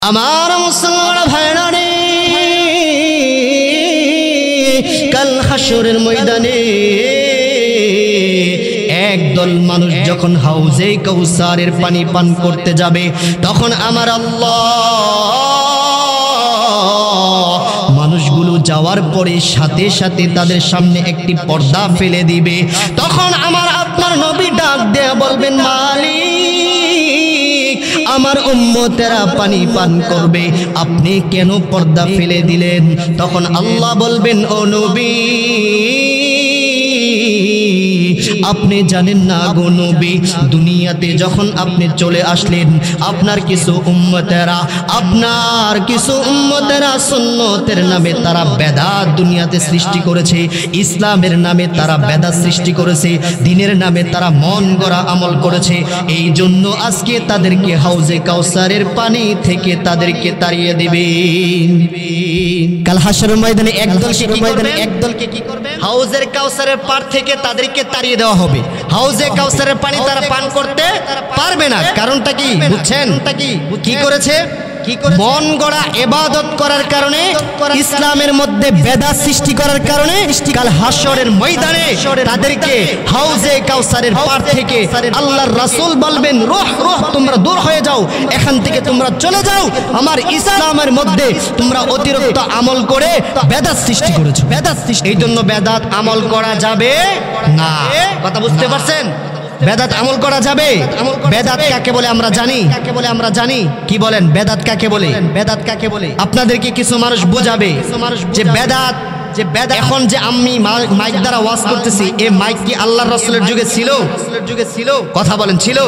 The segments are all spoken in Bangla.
আমার মুসলমান ভাইরা রে, কাল হাসরের ময়দানে একদল মানুষ যখন হাউজে কাউসারের পানি পান করতে যাবে, তখন আমার আল্লাহ মানুষগুলো যাওয়ার পরে সাথে সাথে তাদের সামনে একটি পর্দা ফেলে দিবে। তখন আমার আপনার নবী ডাক দেয়া বলবেন, মালিক, আমার উম্মতেরা পানি পান করবে, আপনি কেন পর্দা ফেলে দিলেন? তখন আল্লাহ বলবেন, ও নবী, আপনি জানেন না গো নবী, দুনিয়াতে যখন আপনি চলে আসলেন, আপনার কিছু উম্মতেরা সুন্নতের নামে তারা বেদাত দুনিয়াতে সৃষ্টি করেছে, ইসলামের নামে তারা বেদাত সৃষ্টি করেছে, দ্বীনের নামে তারা মন গড়া আমল করেছে। এই জন্য আজকে তাদেরকে হাউজে কাউসারের পানি থেকে তাদেরকে তাড়িয়ে দিবেন। কাল হাসরের ময়দানে একদলকে কি করবে? হাউজের কাউসারের পার থেকে তাদেরকে তাড়িয়ে দেওয়া হবে। হাউজে কাউসারের পানি তারা পান করতে পারবে না। কারণটা কি বুঝছেন? কি করেছে? মন গড়া ইবাদত করার কারণে, ইসলামের মধ্যে বেদাত সৃষ্টি করার কারণে কাল হাসরের ময়দানে তাদেরকে হাউজে কাউসারের পার থেকে আল্লাহর রাসূল বলবেন, রূহ তোমরা দূর হয়ে যাও, এখান থেকে তোমরা চলে যাও, আমার ইসলামের মধ্যে তোমরা অতিরিক্ত আমল করে বেদাত সৃষ্টি করেছো। এই জন্য বেদাত আমল করা যাবে না। কথা বুঝতে পারছেন? বেদাত আমল করা যাবে? বেদাত কাকে বলে আমরা জানি। কি বলেন বেদাত কাকে বলে? আপনাদেরকে কিছু মানুষ বোঝাবে যে বেদাত এখন যে আমি মাইক দ্বারা ওয়াজ করতেছি, এই মাইক কি আল্লাহর রাসূলের যুগে ছিল? কথা বলেন ছিল?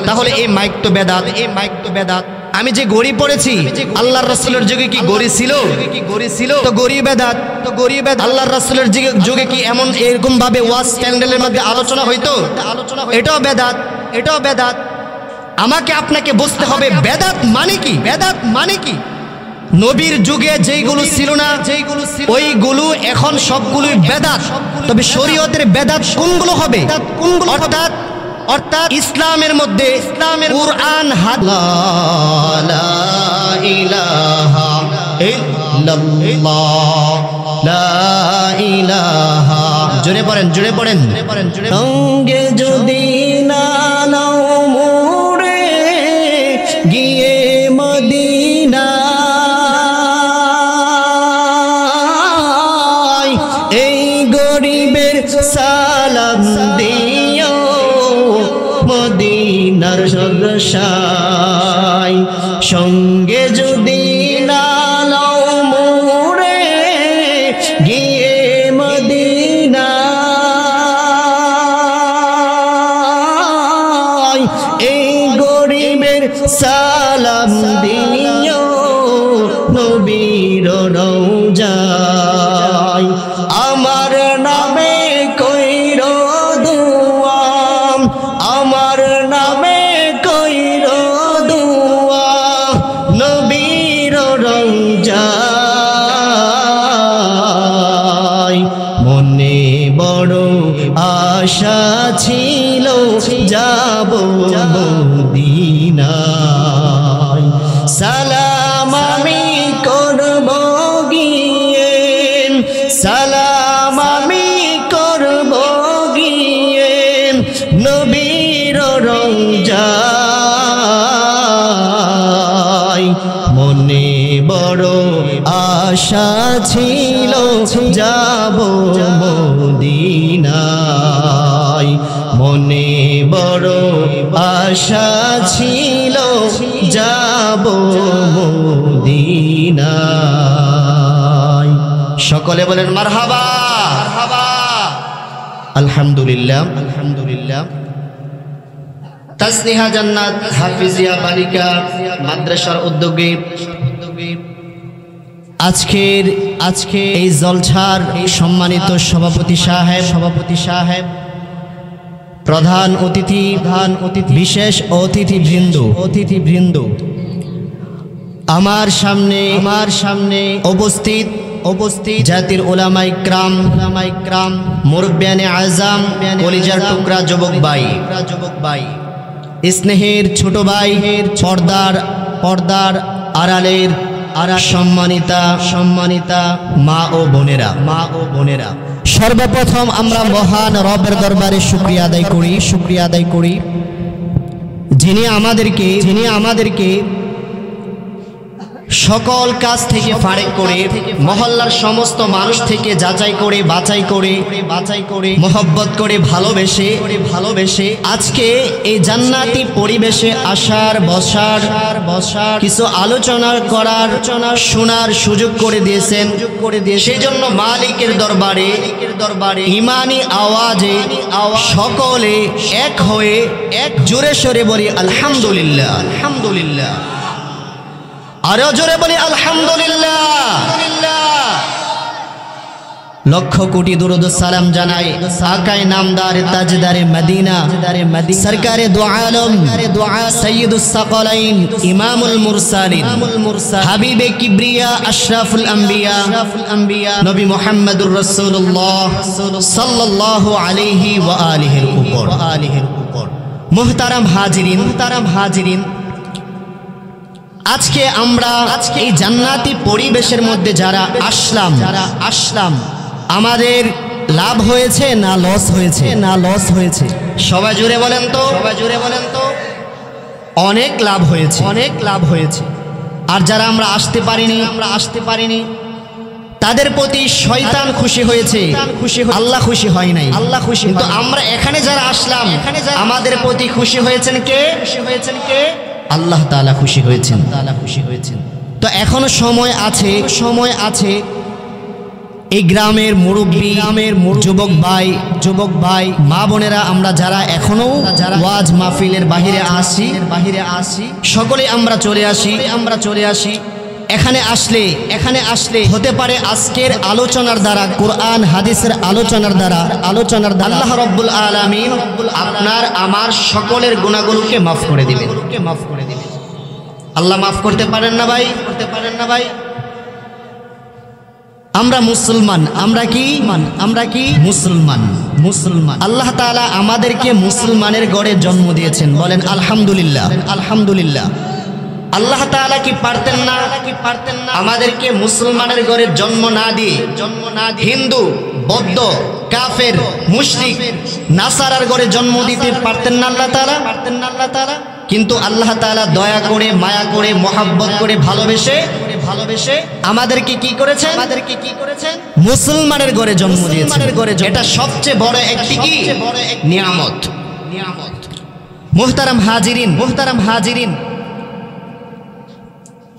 তাহলে এই মাইক তো বেদাত। আমি যে গড়ি পড়েছি, আল্লাহর রাসূলের যুগে কি গড়ি ছিল? তো গড়ি বেদাত। আল্লাহর রাসূলের যুগে কি এরকম ভাবে ওয়াজ স্ট্যান্ডেলের মধ্যে আলোচনা হইতো? এটাও বেদাত। আমাকে আপনাকে বুঝতে হবে বেদাত মানে কি। নবীর যুগে যেইগুলো ছিল না, ওইগুলো এখন সবগুলোই বেদাত। তবে শরীয়তের বেদাত কোনগুলো হবে? অর্থাৎ ইসলামের মধ্যে কুরআন, লা ইলাহা ইল্লাল্লাহ, লা ইলাহা, জোরে পড়েন। সঙ্গে যদি না নাও মোরে গিয়ে মদিনা, এই গরিবের সালাম দিও মদিনার সদশায়। সঙ্গে যদি না নাও মোরে গিয়ে মদিনা, এই গরিবের সালাম দিও নবীর রওজায়। আমার নামে কইর দুআ, আমার নামে কইর দুআ নবীর রওজায়। মনে বড় আশা ছিল যাব মদিনায়, সালাম আমি করব গিয়ে, সালাম আমি করব গিয়ে নবীর রওজায়। মনে বড় আশা ছিল যাব মদিনায়, মনে বড় আশা ছিল যাব মদিনায়। সকলে বলেন মারহাবা। আলহামদুলিল্লাহ। তাসনিহা জান্নাত হাফিজিয়া বালিকা মাদ্রাসার উদ্যোগে আজকের এই জলছার সম্মানিত সভাপতি সাহেব, প্রধান অতিথি, বিশেষ অতিথিবৃন্দ, আমার সামনে উপস্থিত জাতির উলামায়ে কিরাম, মুরব্বিয়ানে আযম, কলিজার টুকরা যুবক ভাই, স্নেহের ছোট ভাই, পর্দার আড়ালের সম্মানিতা মা ও বোনেরা সর্বপ্রথম আমরা মহান রবের দরবারে শুকরিয়া আদায় করি যিনি আমাদেরকে সকল কাজ থেকে ফারেক করে মহল্লার সমস্ত মানুষ থেকে বাছাই করে মোহব্বত করে ভালোবেসে আজকে এই জান্নাতি পরিবেশে বসার কিছু আলোচনা করার শোনার সুযোগ করে দিয়েছেন সেই জন্য মালিকের দরবারে ইমানি আওয়াজে সকলে এক হয়ে জোরে সোরে বলি আলহামদুলিল্লাহ আরো জোরে বলি আলহামদুলিল্লাহ। লক্ষ কোটি দুরুদ সালাম জানাই আকায়ে নামদার তাজদারে মদিনা সরকারে দু আলম সাইয়্যিদুস সাকালাইন ইমামুল মুরসালিন হাবিবে কিবরিয়া আশরাফুল আম্বিয়া নবী মুহাম্মদুর রাসূলুল্লাহ সাল্লাল্লাহু আলাইহি ওয়া আলিহির উপর। মুহতারাম হাজিরিন, আজকে আমরা এই জান্নাতি পরিবেশের মধ্যে যারা আসলাম আমাদের লাভ হয়েছে না লস হয়েছে? সবাই জুড়ে বলেন তো অনেক লাভ হয়েছে। আর যারা আমরা আসতে পারিনি তাদের প্রতি শয়তান খুশি হয়েছে, আল্লাহ খুশি হয় নাই। কিন্তু আমরা এখানে যারা আসলাম আমাদের প্রতি খুশি হয়েছেন কে? আল্লাহ তাআলা খুশি হয়েছেন। তো এখনো সময় আছে এই গ্রামের মুরব্বী যুবক ভাই মা বোনেরা আমরা যারা এখনো ওয়াজ মাহফিলের বাহিরে আসি সকলে আমরা চলে আসি। এখানে আসলে হতে পারে আজকের আলোচনার দ্বারা কুরআন হাদিসের আলোচনার দ্বারা আল্লাহ রাব্বুল আলামিন আপনার আমার সকলের গুনাহগুলোকে মাফ করে দিবেন। আল্লাহ মাফ করতে পারেন না ভাই? আমরা মুসলমান, আমরা কি মুসলমান। আল্লাহ তাআলা আমাদেরকে মুসলমানের ঘরে জন্ম দিয়েছেন, বলেন আলহামদুলিল্লাহ। আল্লাহ তাআলা কি পারতেন না আমাদেরকে মুসলমানের ঘরে জন্ম না দিয়ে হিন্দু, বৌদ্ধ, কাফের, মুশরিক, নাসারার ঘরে জন্ম দিতে পারতেন না আল্লাহ তাআলা? কিন্তু আল্লাহ তাআলা দয়া করে, মায়া করে, মহব্বত করে, ভালোবেসে আমাদেরকে কি করেছেন? মুসলমানের ঘরে জন্ম দিয়েছেন। এটা সবচেয়ে বড় একটি নিয়ামত। মুহতারাম হাজিরিন,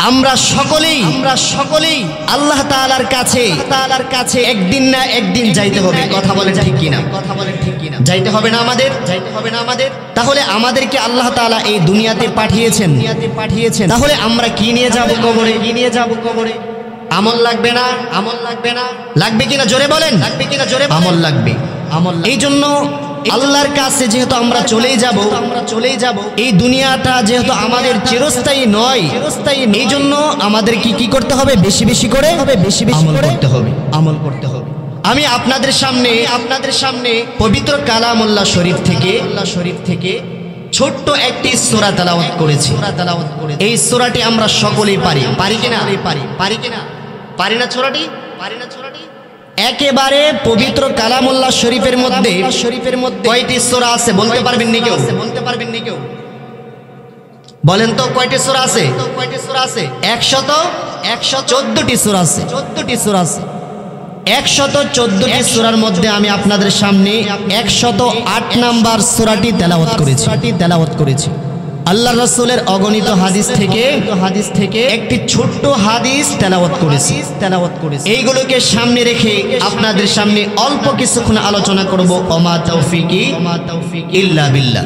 আমরা সকলেই আল্লাহ তাআলার কাছে একদিন না একদিন যাইতে হবে। কথা বলেন ঠিক কিনা? যাইতে হবে না আমাদের? তাহলে আমাদেরকে আল্লাহ তাআলা এই দুনিয়াতে পাঠিয়েছেন, তাহলে আমরা কি নিয়ে যাব কবরে? আমল লাগবে না? লাগবে কিনা জোরে বলেন? আমল লাগবে। এই জন্য আল্লাহর কাছে যেহেতু আমরা চলেই যাব, এই দুনিয়াটা যেহেতু আমাদের চিরস্থায়ী নয়, এই জন্য আমাদের কি করতে হবে? বেশি বেশি করে আমল করতে হবে। আমি আপনাদের সামনে পবিত্র কালামুল্লাহ শরীফ থেকে ছোট্ট একটি সূরা তেলাওয়াত করেছি। এই সূরাটি আমরা সকলেই পারি কিনা? পারি না সূরাটি? একেবারে পবিত্র কালামুল্লাহ শরীফের মধ্যে কয়টি সূরা আছে বলতে পারবেন নি কেউ? বলেন তো কয়টি সূরা আছে? 114টি সূরা আছে। 114টি সূরার মধ্যে আমি আপনাদের সামনে 108 নাম্বার সূরাটি তেলাওয়াত করেছি। আল্লাহ রাসূলের অগণিত হাদিস থেকে একটি ছোট্ট হাদিস তেলাওয়াত করেছি। এইগুলোকে সামনে রেখে আপনাদের সামনে অল্প কিছুক্ষণ আলোচনা করব। ওমা তাওফিকি ইল্লা বিল্লাহ।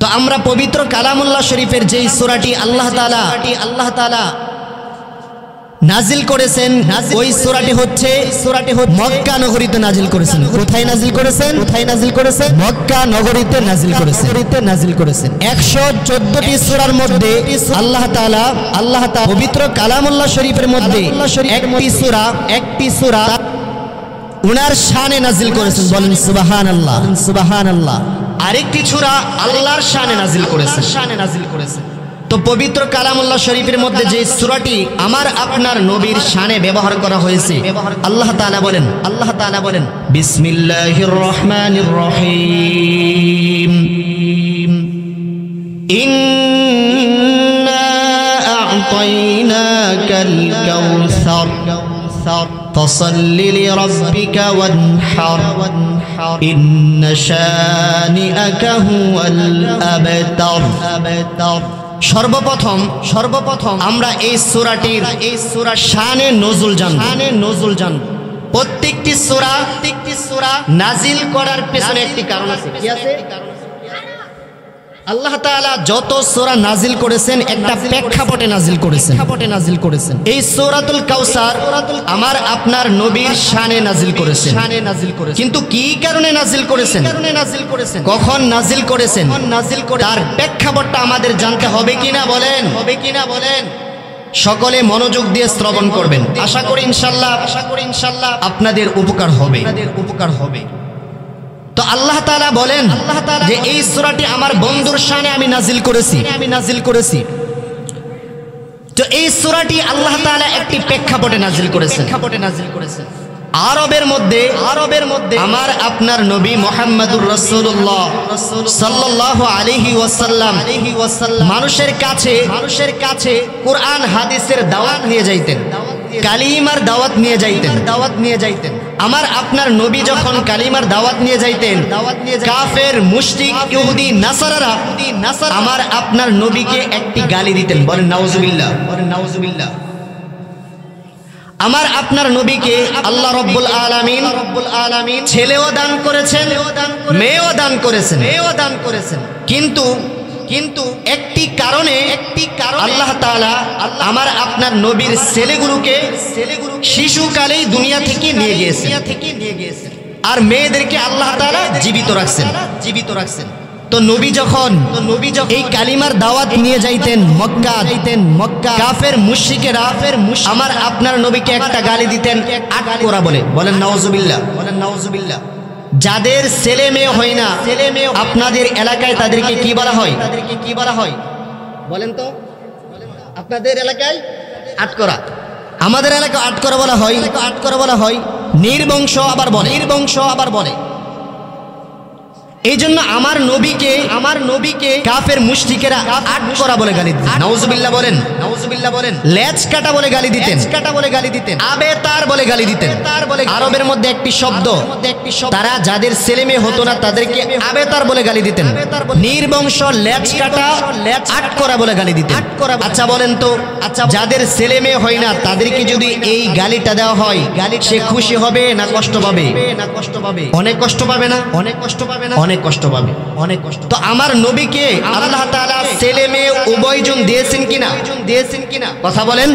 তো আমরা পবিত্র কালামুল্লাহ শরীফের যেই সূরাটি আল্লাহ তাআলা নাজিল করেছেন, ওই সূরাটি হচ্ছে মক্কা নগরীতে নাজিল করেছেন। কোথায় নাজিল করেছেন? মক্কা নগরীতে নাজিল করেছেন। 114টি সূরার মধ্যে আল্লাহ তাআলা পবিত্র কালামুল্লাহ শরীফের মধ্যে একটি সূরা উনার শানে নাজিল করেছেন, বলেন সুবহানাল্লাহ। আরেকটি সূরা আল্লাহর শানে নাজিল করেছেন। তো পবিত্র কালামুল্লাহ শরীফের মধ্যে যে সূরাটি আমার আপনার নবীর শানে ব্যবহার করা হয়েছে, আল্লাহ তাআলা বলেন বিসমিল্লাহির রহমানির রহিম ইন্না আ'তাইনাকাল কাউসার ফাসাল্লি লিরাব্বিকা ওয়ানহার ইন্না শানিআকা হুয়াল আবতার। সর্বপ্রথম আমরা এই সূরাটির শানে নজুল জানব। প্রত্যেকটি সূরা নাজিল করার পেছনে একটি কারণ আছে। কি আছে? আল্লাহ তাআলা যত সূরা নাজিল করেছেন একটা প্রেক্ষাপটে নাজিল করেছেন। এই সূরাতুল কাউসার আমার আপনার নবীর শানে নাজিল করেছেন। কিন্তু কি কারণে নাজিল করেছেন, কখন নাজিল করেছেন, তার প্রেক্ষাপটটা আমাদের জানতে হবে কিনা বলেন। সকলে মনোযোগ দিয়ে শ্রবণ করবেন। আশা করি ইনশাআল্লাহ আপনাদের উপকার হবে। তো আল্লাহ তাআলা বলেন যে এই সূরাটি আমার বন্ধুর শানে আমি নাজিল করেছি। তো এই সূরাটি আল্লাহ তাআলা একটি প্রেক্ষাপটে নাজিল করেছেন। আরবের মধ্যে আমার আপনার নবী মুহাম্মদুর রাসূলুল্লাহ সাল্লাল্লাহু আলাইহি ওয়াসাল্লাম মানুষের কাছে কুরআন হাদিসের দাওয়াত নিয়ে যাইতেন, কালিমার দাওয়াত নিয়ে যাইতেন। আমার আপনার নবী যখন কালিমার দাওয়াত নিয়ে যাইতেন, কাফের মুশরিক ইহুদি নাসারারা আমার আপনার নবীকে একটি গালি দিতেন। বলেন নাউজুবিল্লাহ। আমার আপনার নবীকে আল্লাহ রাব্বুল আলামিন ছেলেও দান করেছেন, মেয়েও দান করেছেন। কিন্তু একটি কারণে আল্লাহ তাআলা আমার আপনার নবীর ছেলেগুলোকে শিশুকালেই দুনিয়া থেকে নিয়ে গিয়েছেন, আর মেয়েদেরকে আল্লাহ তাআলা জীবিত রাখছেন। তো নবী যখন এই কালিমার দাওয়াত নিয়ে যাইতেন মক্কা, কাফের মুশরিকেরা আমার আপনার নবীকে একটা গালি দিতেন, আটকোরা বলেন নাউজুবিল্লাহ। যাদের ছেলে মেয়ে হয় না আপনাদের এলাকায় তাদেরকে কি বলা হয় বলেন তো? আপনাদের এলাকায় আটকোরা, আমাদের এলাকায় আটকোরা বলা হয়। নির্বংশ আবার বলে। এই জন্য আমার নবীকে কাফের মুশরিকেরা আটকোরা বলে গালি দিতেন। নাউজুবিল্লাহ বলেন। লেজ কাটা বলে গালি দিতেন, আবেতার বলে গালি দিতেন। আরবের মধ্যে একটি শব্দ, তারা যাদের ছেলে মেয়ে হতো না তাদেরকে আবেতার বলে গালি দিতেন। নির্বংশ, লেজ কাটা, আটকোরা বলে গালি দিতেন। আচ্ছা বলেন তো, যাদের ছেলে মেয়ে হয় না তাদেরকে যদি এই গালিটা দেওয়া হয়, সে খুশি হবে না কষ্ট পাবে? অনেক কষ্ট পাবে না? অনেক কষ্ট পাবে। তো আমার নবীকে আল্লাহ তাআলা ছেলে মেয়ে উভয়জন দিয়েছেন কিনা? কথা বলেন,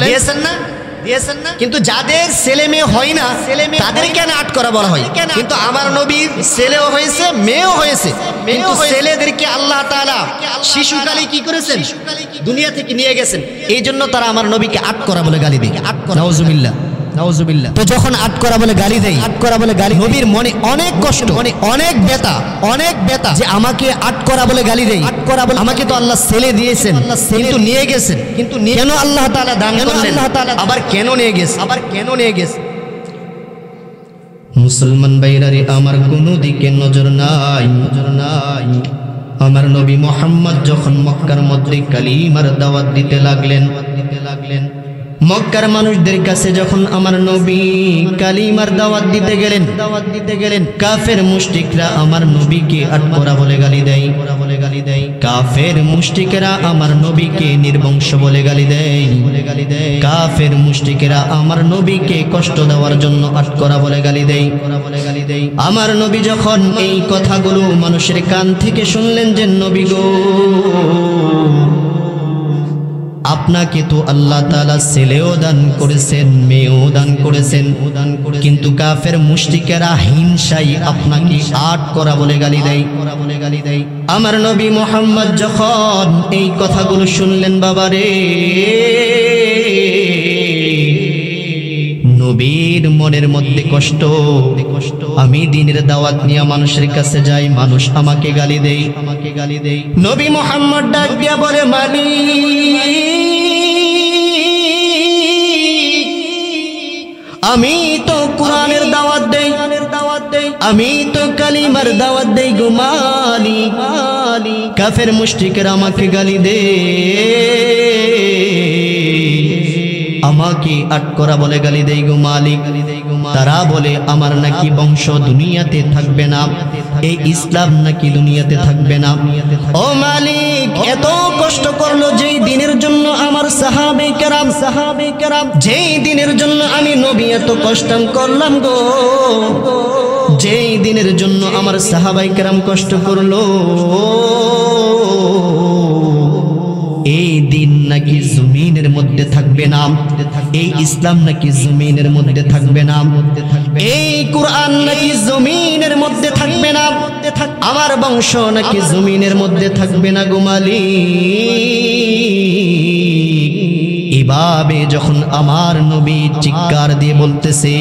দিয়েছেন না? কিন্তু যাদের ছেলে মেয়ে হয় না তাদের কেন আটকোরা বলা হয়? কিন্তু আমার নবীর ছেলেও হয়েছে, মেয়েও হয়েছে, কিন্তু ছেলেদেরকে আল্লাহ তাআলা শিশুকালে কি করেছেন? দুনিয়া থেকে নিয়ে গেছেন। এই জন্য তারা আমার নবীকে আটকোরা বলে গালি দেয়। নাউজুবিল্লাহ। তো যখন আটকোরা বলে গালি দেয়, নবীর মনে অনেক কষ্ট, অনেক ব্যথা যে আমাকে আটকোরা বলে গালি দেয়। আমাকে তো আল্লাহ ছেলে দিয়েছেন, কিন্তু নিয়ে গেছেন। কেন আল্লাহ তাআলা দান করলেন? আবার কেন নিয়ে গেছে? মুসলমান ভাইরারে আমার কোনো দিকে নজর নাই। আমার নবী মুহাম্মদ যখন মক্কার মধ্যে কালিমার দাওয়াত দিতে লাগলেন, মক্কার মানুষদের কাছে যখন আমার নবী কালিমার দাওয়াত দিতে গেলেন, কাফের মুশরিকরা আমার নবীকে আটকোরা বলে গালি দেয়। কাফের মুশরিকেরা আমার নবীকে নির্বংশ বলে গালি দেয়। কাফের মুশরিকেরা আমার নবীকে কষ্ট দেওয়ার জন্য আটকোরা বলে গালি দেয়। আমার নবী যখন এই কথাগুলো মানুষের কান থেকে শুনলেন যে নবী গো, আপনাকে তো আল্লাহ তাআলা ছেলেও দান করেছেন, মেয়েও দান করেছেন, কিন্তু কাফের মুশরিকেরা হিংসায় আপনাকে আটকোরা বলে গালি দেয়। আমার নবী মুহাম্মদ যখন এই কথাগুলো শুনলেন, বাবারে নবীর মনের মধ্যে কষ্ট, আমি দ্বীনের দাওয়াত নিয়ে মানুষের কাছে যাই, মানুষ আমাকে গালি দেয়। নবী মুহাম্মদ ডাক দিয়া বলে, আমি তো কোরআনের দাওয়াত দেই, আমি তো কালিমার দাওয়াত দেই গো মালিক। কাফের মুশরিকরা আমাকে গালি দে, আমাকে আটকরা বলে গালি দেই গো মালিক। তারা বলে আমার নাকি বংশ দুনিয়াতে থাকবে না, এই ইসলাম নাকি দুনিয়াতে থাকবে না। ও মালিক, এত কষ্ট করলো যেই দিনের জন্য আমার সাহাবে কেরাম, যেই দিনের জন্য আমি নবী এত কষ্ট করলাম গো, যেই দিনের জন্য আমার সাহাবাই কেরাম কষ্ট করলো, এই দিন নাকি জমিনের মধ্যে থাকবে না, এই ইসলাম নাকি জমিনের মধ্যে থাকবে না, এই কোরআন নাকি জমিনের মধ্যে থাকবে না, আমার বংশ নাকি জমিনের মধ্যে থাকবে না গো মালিক। এভাবে যখন আমার নবী চিৎকার দিয়ে বলতেছে,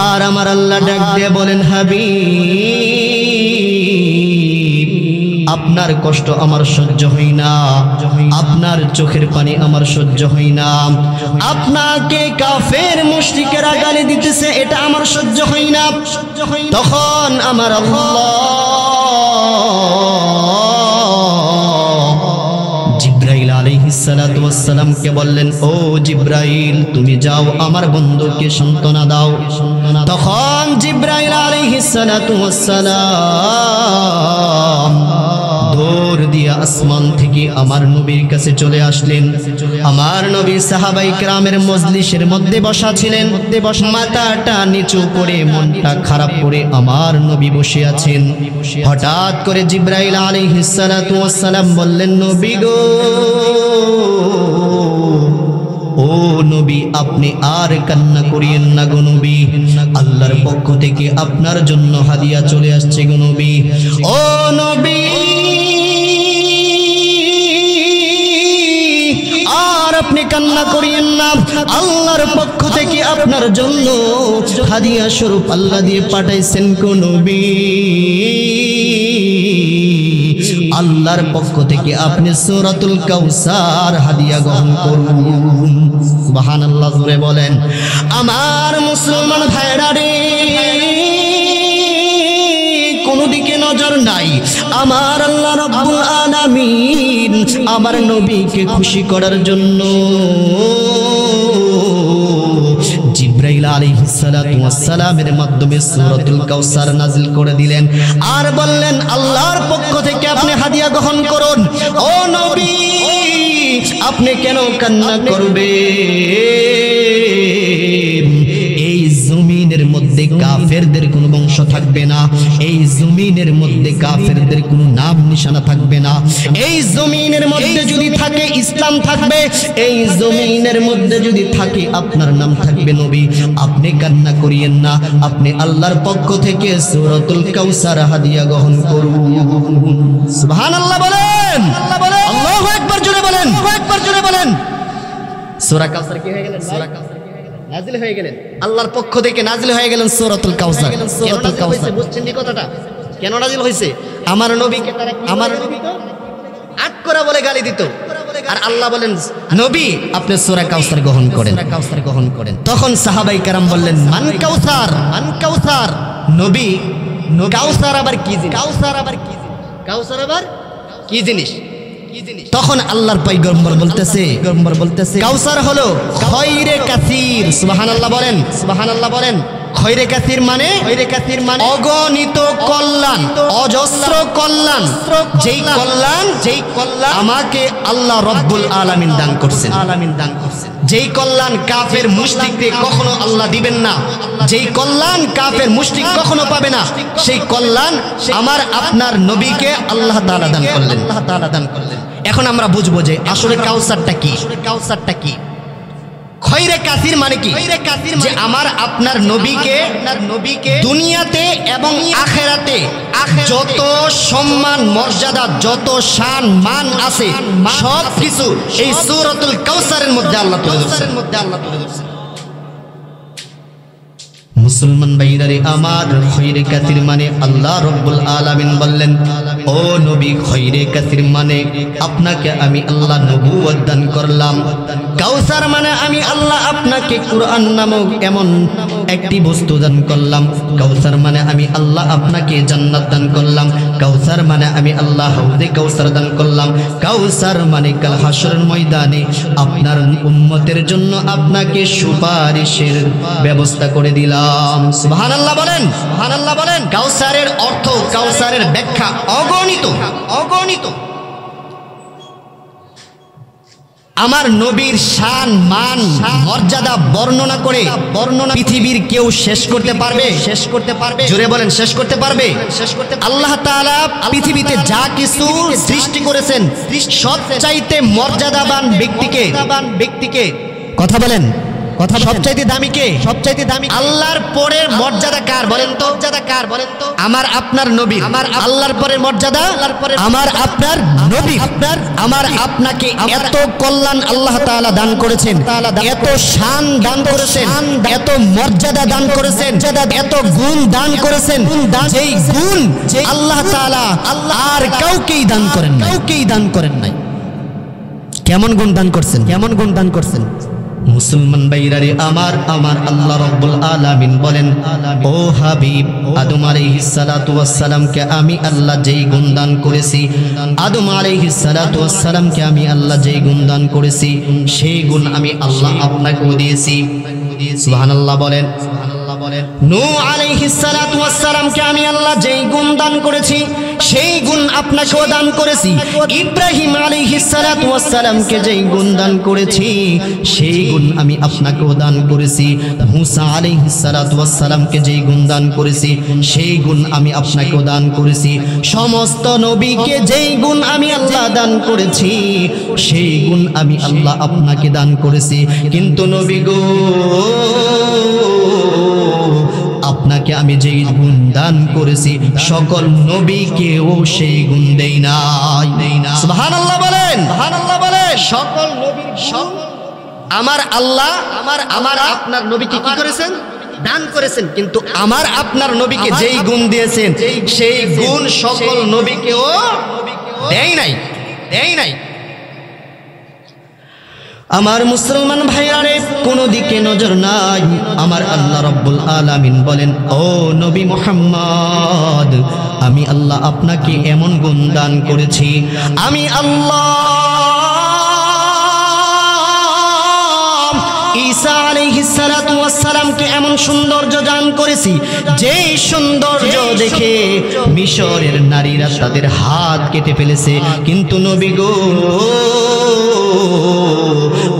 আর আমার আল্লাহ ডাক দিয়ে বলেন, হাবিব, আপনার কষ্ট আমার সহ্য হয় না, আপনার চোখের পানি আমার সহ্য হয় না, আপনাকে কাফের মুশরিকেরা গালি দিতেছে, এটা আমার সহ্য হয় না। তখন আমার আল্লাহ জিব্রাইল আলাইহিস সালাতু ওয়াস সালামকে বললেন, ও জিব্রাইল, তুমি যাও আমার বন্ধুকে সান্ত্বনা দাও। তখন জিব্রাইল আলাইহিস সালাতু ওয়াস সালাম দৌড় দিয়ে আসমান থেকে আমার নবীর কাছে চলে আসলেন। আমার নবী সাহাবায়ে কেরামের মজলিসের মধ্যে বসা ছিলেন, মাথাটা নিচু করে মনটা খারাপ করে আমার নবী বসে আছেন। হঠাৎ করে জিব্রাইল আলাইহিস সালাতু ওয়াস সালাম বললেন, নবী গো, ও নবী, আপনি আর কান্না করিয়েন না গো নবী, আল্লাহর পক্ষ থেকে আপনার জন্য হাদিয়া চলে আসছে গো নবী। ও নবী, আর আপনি কান্না করিয়েন না, আল্লাহর পক্ষ থেকে আপনার জন্য হাদিয়া স্বরূপ আল্লাহ দিয়ে পাঠাইছেন গো নবী। আল্লাহর পক্ষ থেকে আপনি সূরাতুল কাউসার হাদিয়া গ্রহণ করুন। সুবহানাল্লাহ, জোরে বলেন। আমার মুসলমান ভাইরা রে, কোন দিকে নজর নাই, আমার আল্লাহ রাব্বুল আলামিন আমার নবীকে খুশি করার জন্য জিব্রাইল আলাইহিস সালাতু ওয়াস সালামের মাধ্যমে সূরাতুল কাউসার নাযিল করে দিলেন, আর বললেন, আল্লাহর পক্ষ থেকে আপনি হাদিয়া গ্রহণ করুন। ও নবী, আপনি কেন কান্না করবেন? এই জমিনের মধ্যে কাফেরদের কোনো বংশ থাকবে না, এই জমিনের মধ্যে কাফেরদের কোনো নাম নিশানা থাকবে না। এই জমিনের মধ্যে যদি থাকে ইসলাম থাকবে, এই জমিনের মধ্যে যদি থাকে আপনার নাম থাকবে নবী। আপনি কান্না করিয়েন না, আপনি আল্লাহর পক্ষ থেকে সূরাতুল কাউসার হাদিয়া গ্রহণ করুন। সুবহানাল্লাহ বলেন, আল্লাহু আকবার জোরে বলেন, একবার জোরে বলেন। সূরা কাউসার কি হয়ে গেলেন? সূরা কাউসার নাজিল হয়ে গেলেন, আল্লাহর পক্ষ থেকে নাজিল হয়ে গেলেন সূরাতুল কাউসার। সূরাতুল কাউসার বুঝছেন এই কথাটা কেন নাজিল হয়েছে? আমার নবীকে তারা, আমার নবীকে আটকরা বলে গালি দিত, আর আল্লাহ বলেন, নবী আপনি সূরা কাউসার গ্রহণ করেন, কাউসার গ্রহণ করেন। তখন সাহাবায়ে কেরাম বললেন, মান কাউসার, মান কাউসার। নবী, কাউসার আবার কি জিনিস? কাউসার আবার কি জিনিস? কাউসার আবার কি জিনিস? তখন আল্লাহর পয়গম্বর বলতেছে, কাউসার হলো খয়রে কাসির। সুবহানাল্লাহ বলেন, সুবহানাল্লাহ বলেন। খয়রে কাসির মানে, অগণিত কল্যাণ, অজস্র কল্যাণ। যেই কল্যাণ আমাকে আল্লাহ রব্বুল আলামিন দান করছেন, যেই কল্যাণ কাফের মুশরিককে কখনো আল্লাহ দিবেন না, যেই কল্যাণ কাফের মুশরিক কখনো পাবে না, সেই কল্যাণ আমার আপনার নবীকে আল্লাহ তাআলা দান করলেন, আল্লাহ তাআলা দান করলেন। এখন আমরা বুঝবো যে আসলে কাউসারটা কি, কাউসারটা কি। খয়রে কাসির মানে কি? যে আমার আপনার নবীকে দুনিয়াতে এবং আখিরাতে যত সম্মান মর্যাদা, যত শান মান আছে, সব কিছু এই সূরাতুল কাউসারের মধ্যে আল্লাহ তুলে ধরছেন। মুসলমান ভাইরারে আমার, খৈরে কাসির মানে আল্লাহ রব্বুল আলামিন বললেন, ও নবী, খৈরে কাসির মানে আপনাকে আমি আল্লাহ নবুয়ত দান করলাম। কাউসার মানে আমি আল্লাহ আপনাকে কুরআন নামক এমন একটি বস্তু দান করলাম। কাউসার মানে আমি আল্লাহ আপনাকে জান্নাত দান করলাম। কাউসার মানে আমি আল্লাহ হাউজে কাউসার দান করলাম। কাউসার মানে কাল হাশরের ময়দানে আপনার উম্মতের জন্য আপনাকে সুপারিশের ব্যবস্থা করে দিলাম। সুবহানাল্লাহ বলেন, সুবহানাল্লাহ বলেন। কাউসারের অর্থ, কাউসারের ব্যাখ্যা অগণিত, অগণিত। আমার নবীর শান, মান, মর্যাদা বর্ণনা করে পৃথিবীর কেউ শেষ করতে পারবে? শেষ করতে পারবে? জোরে বলেন, শেষ করতে পারবে? শেষ করতে। আল্লাহ তাআলা পৃথিবীতে যা কিছু সৃষ্টি করেছেন, সবচাইতে মর্যাদাবান ব্যক্তিকে কথা বলেন, কথা সবচাইতে দামি কে? সবচাইতে দামি আল্লাহর পরের মর্যাদা কার বলেন তো? মর্যাদা কার বলেন তো? আমার আপনার নবী। আমার আল্লাহর পরের মর্যাদা আমার আপনার নবী। আপনার আমার আপনাকে এত কল্যাণ আল্লাহ তাআলা দান করেছেন, এত শান দান করেছেন, এত মর্যাদা দান করেছেন, এত গুণ দান করেছেন, যেই গুণ আল্লাহ তাআলা আর কাউকেই দান করেন নাই, কাউকেই দান করেন নাই। কেমন গুণ দান করছেন? কেমন গুণ দান করছেন? মুসলমান ভাইরারে আমার, আমার আল্লাহ রব্বুল আলামিন বলেন, ও হাবিব, আদম আলাইহিস সালাতু ওয়াস সালামকে আমি আল্লাহ যেই গুণ দান করেছি, আদম আলাইহিস সালাতু ওয়াস সালামকে আমি আল্লাহ যেই গুণ দান করেছি, সেই গুণ আমি আল্লাহ আপনাকেও দিয়েছি। সুবহানাল্লাহ বলেন, সুবহানাল্লাহ বলেন। নূহ আলাইহিস সালাতু ওয়াস সালামকে আমি আল্লাহ যেই গুণ দান করেছি, সেই গুণ আপনাকেও দান করেছি। ইব্রাহিম আলাইহিস সালাতু ওয়াস সালামকে যেই গুণ দান করেছি, সেই গুণ আমি আপনাকেও দান করেছি। মুসা আলাইহিস সালাতু ওয়াস সালামকে যেই গুণ দান করেছি, সেই গুণ আমি আপনাকেও দান করেছি। সমস্ত নবীকে যেই গুণ আমি আল্লাহ দান করেছি, সেই গুণ আমি আল্লাহ আপনাকে দান করেছি। কিন্তু নবী গো, আপনাকে আমি যেই গুণ দান করেছি, সকল নবীকেও সেই গুণ দেই নাই। সুবহানাল্লাহ বলেন, সুবহানাল্লাহ বলেন। সকল নবীর আমার আল্লাহ আমার আপনার নবীকে কি করেছেন? দান করেছেন। কিন্তু আমার আপনার নবীকে যেই গুণ দিয়েছেন, সেই গুণ সকল নবীকেও দেই নাই, দেই নাই। আমার মুসলমান ভাইয়ারে, কোন দিকে নজর নাই। আমার আল্লাহ রব্বুল আলামিন বলেন, ও নবী মুহাম্মদ, আমি আল্লাহ আপনাকে এমন গুণ দান করেছি, আমি আল্লাহ ঈসা আলাইহিস সালাতু ওয়াস সালামকে এমন সৌন্দর্য দান করেছি, যেই সৌন্দর্য দেখে মিশরের নারীরা তাদের হাত কেটে ফেলেছে। কিন্তু নবী গো,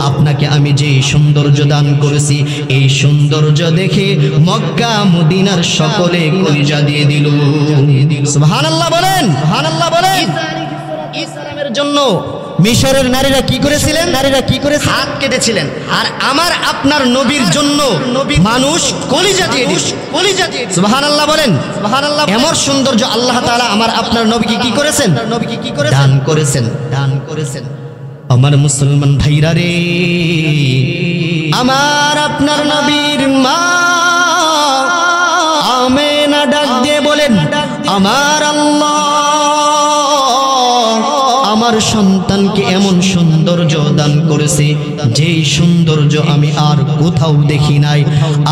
আপনাকে আমি যে সৌন্দর্য দান করেছি, এই সৌন্দর্য দেখে মক্কা মদিনার সকলে কলিজা দিয়ে দিল। সুবহানাল্লাহ বলেন, সুবহানাল্লাহ বলেন। ইসলামের জন্য মিশরের নারীরা কি করেছিলেন? নারীরা কি করে হাত কেটেছিলেন। আর আমার আপনার নবীর জন্য মানুষ কলিজা দিয়ে দিল, কলিজা দিয়ে দিল। সুবহানাল্লাহ বলেন, সুবহানাল্লাহ। এমন সৌন্দর্য আল্লাহ তাআলা আমার আপনার নবীকে কি করেছেন? নবীকে কি করেছেন? দান করেছেন, দান করেছেন। আমার মুসলমান ভাইরা রে, আমার আপনার নবীর মা আমেনা ডাক দিয়ে বলেন, আমার আল্লাহ আমার সন্তানকে এমন সৌন্দর্য দান করেছে, যেই সৌন্দর্য আমি আর কোথাও দেখি নাই।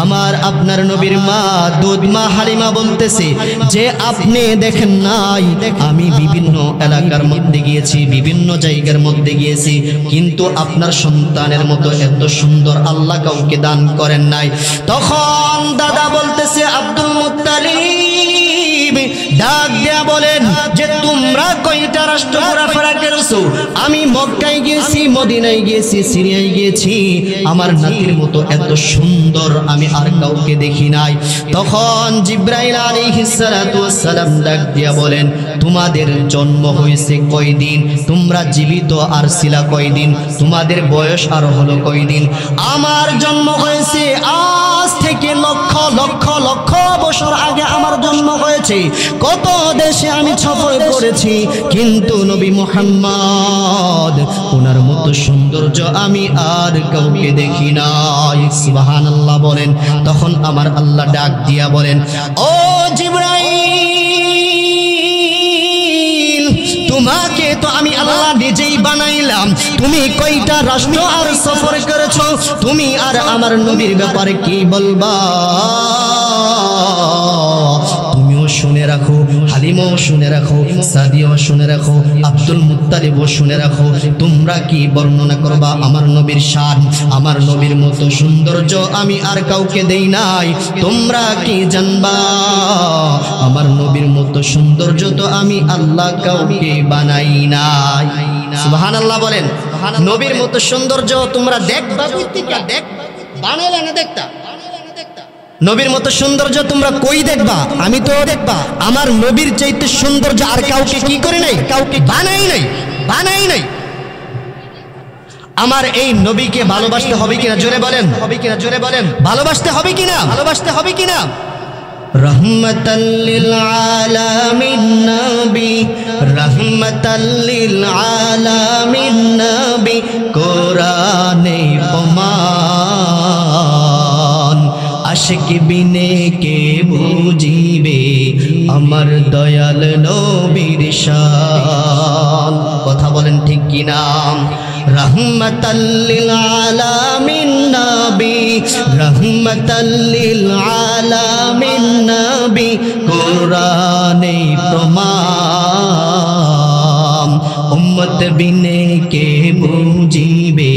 আমার আপনার নবীর মা দুধ মা হালিমা বলতেছে যে আপনি দেখেন নাই, আমি বিভিন্ন এলাকার মধ্যে গিয়েছি, বিভিন্ন জায়গার মধ্যে গিয়েছি, কিন্তু আপনার সন্তানের মতো এত সুন্দর আল্লাহ কাউকে দান করেন নাই। তখন দাদা বলতেছে আব্দুল মুত্তালিব ডাক দিয়া বলেন যে তোমরা কয়টা রাষ্ট্র ঘোরাফেরা করেছো? আমি মক্কায় গিয়েছি, মদিনায় গিয়েছি, সিরিয়ায় গিয়েছি, আমার নাতির মতো এত সুন্দর আমি আর কাউকে দেখি নাই। তখন জিব্রাইল আলাইহিস সালাতু ওয়াস সালাম ডাক দিয়া বলেন, তোমাদের জন্ম হয়েছে কয়দিন? তোমরা জীবিত আর ছিলা কয়দিন? তোমাদের বয়স আর হলো কয়দিন? আমার জন্ম হয়েছে আজ থেকে লক্ষ লক্ষ লক্ষ বছর আগে আমার জন্ম হয়েছে, কত দেশে আমি সফর করেছি, কিন্তু নবী মুহাম্মদ ওনার মতো সৌন্দর্য আমি আর কাউকে দেখি নাই। সুবহানাল্লাহ বলেন। তখন আমার আল্লাহ ডাক দিয়া বলেন, ও জিবরাইল, তোমাকে তো আমি আল্লাহ নিজেই বানাইলাম, তুমি কয়টা রাষ্ট্র আর সফর করেছো, তুমি আর আমার নবীর ব্যাপারে কি বলবা? তুমিও শুনে রাখো, হালিমাও শুনে রাখো, সাদিয়াও শুনে রাখো, আব্দুল মুত্তালিবও শুনে রাখো, তোমরা কি বর্ণনা করবা আমার নবীর শান? আমার নবীর মতো সৌন্দর্য আমি আর কাউকে দেই নাই, তোমরা কি জানবা? আমার নবীর মতো সৌন্দর্য তো আমি আল্লাহ কাউকে বানাই নাই। সুবহানাল্লাহ বলেন। নবীর মতো সৌন্দর্য তোমরা দেখবা কইতিকা? দেখ বানাইলা না দেখতা? নবীর মতো সৌন্দর্য তোমরা কই দেখবা? আমি তো দেখবা আমার নবীর চাইতে সৌন্দর্য আর কাউকে কি করে নাই, কাউকে বানাই নাই, বানাই নাই। আমার এই নবীকে ভালোবাসতে হবে কিনা জোরে বলেন, হবে কিনা জোরে বলেন, ভালোবাসতে হবে কিনা, ভালোবাসতে হবে কিনা? রহমাতাল লিল আলামিন নবী, রহমাতাল লিল আলামিন নবী, কোরআনে প্রমাণ, আশিক বিনে কে বুঝিবে আমার দয়াল নবীর শান। কথা বলেন ঠিক কিনা? রহমাতাল লিল আলামিন নবী, রহমাতাল লিল আলামিন নবী, কোরআনে প্রমাণ, উম্মত বিনে কে বুঝিবে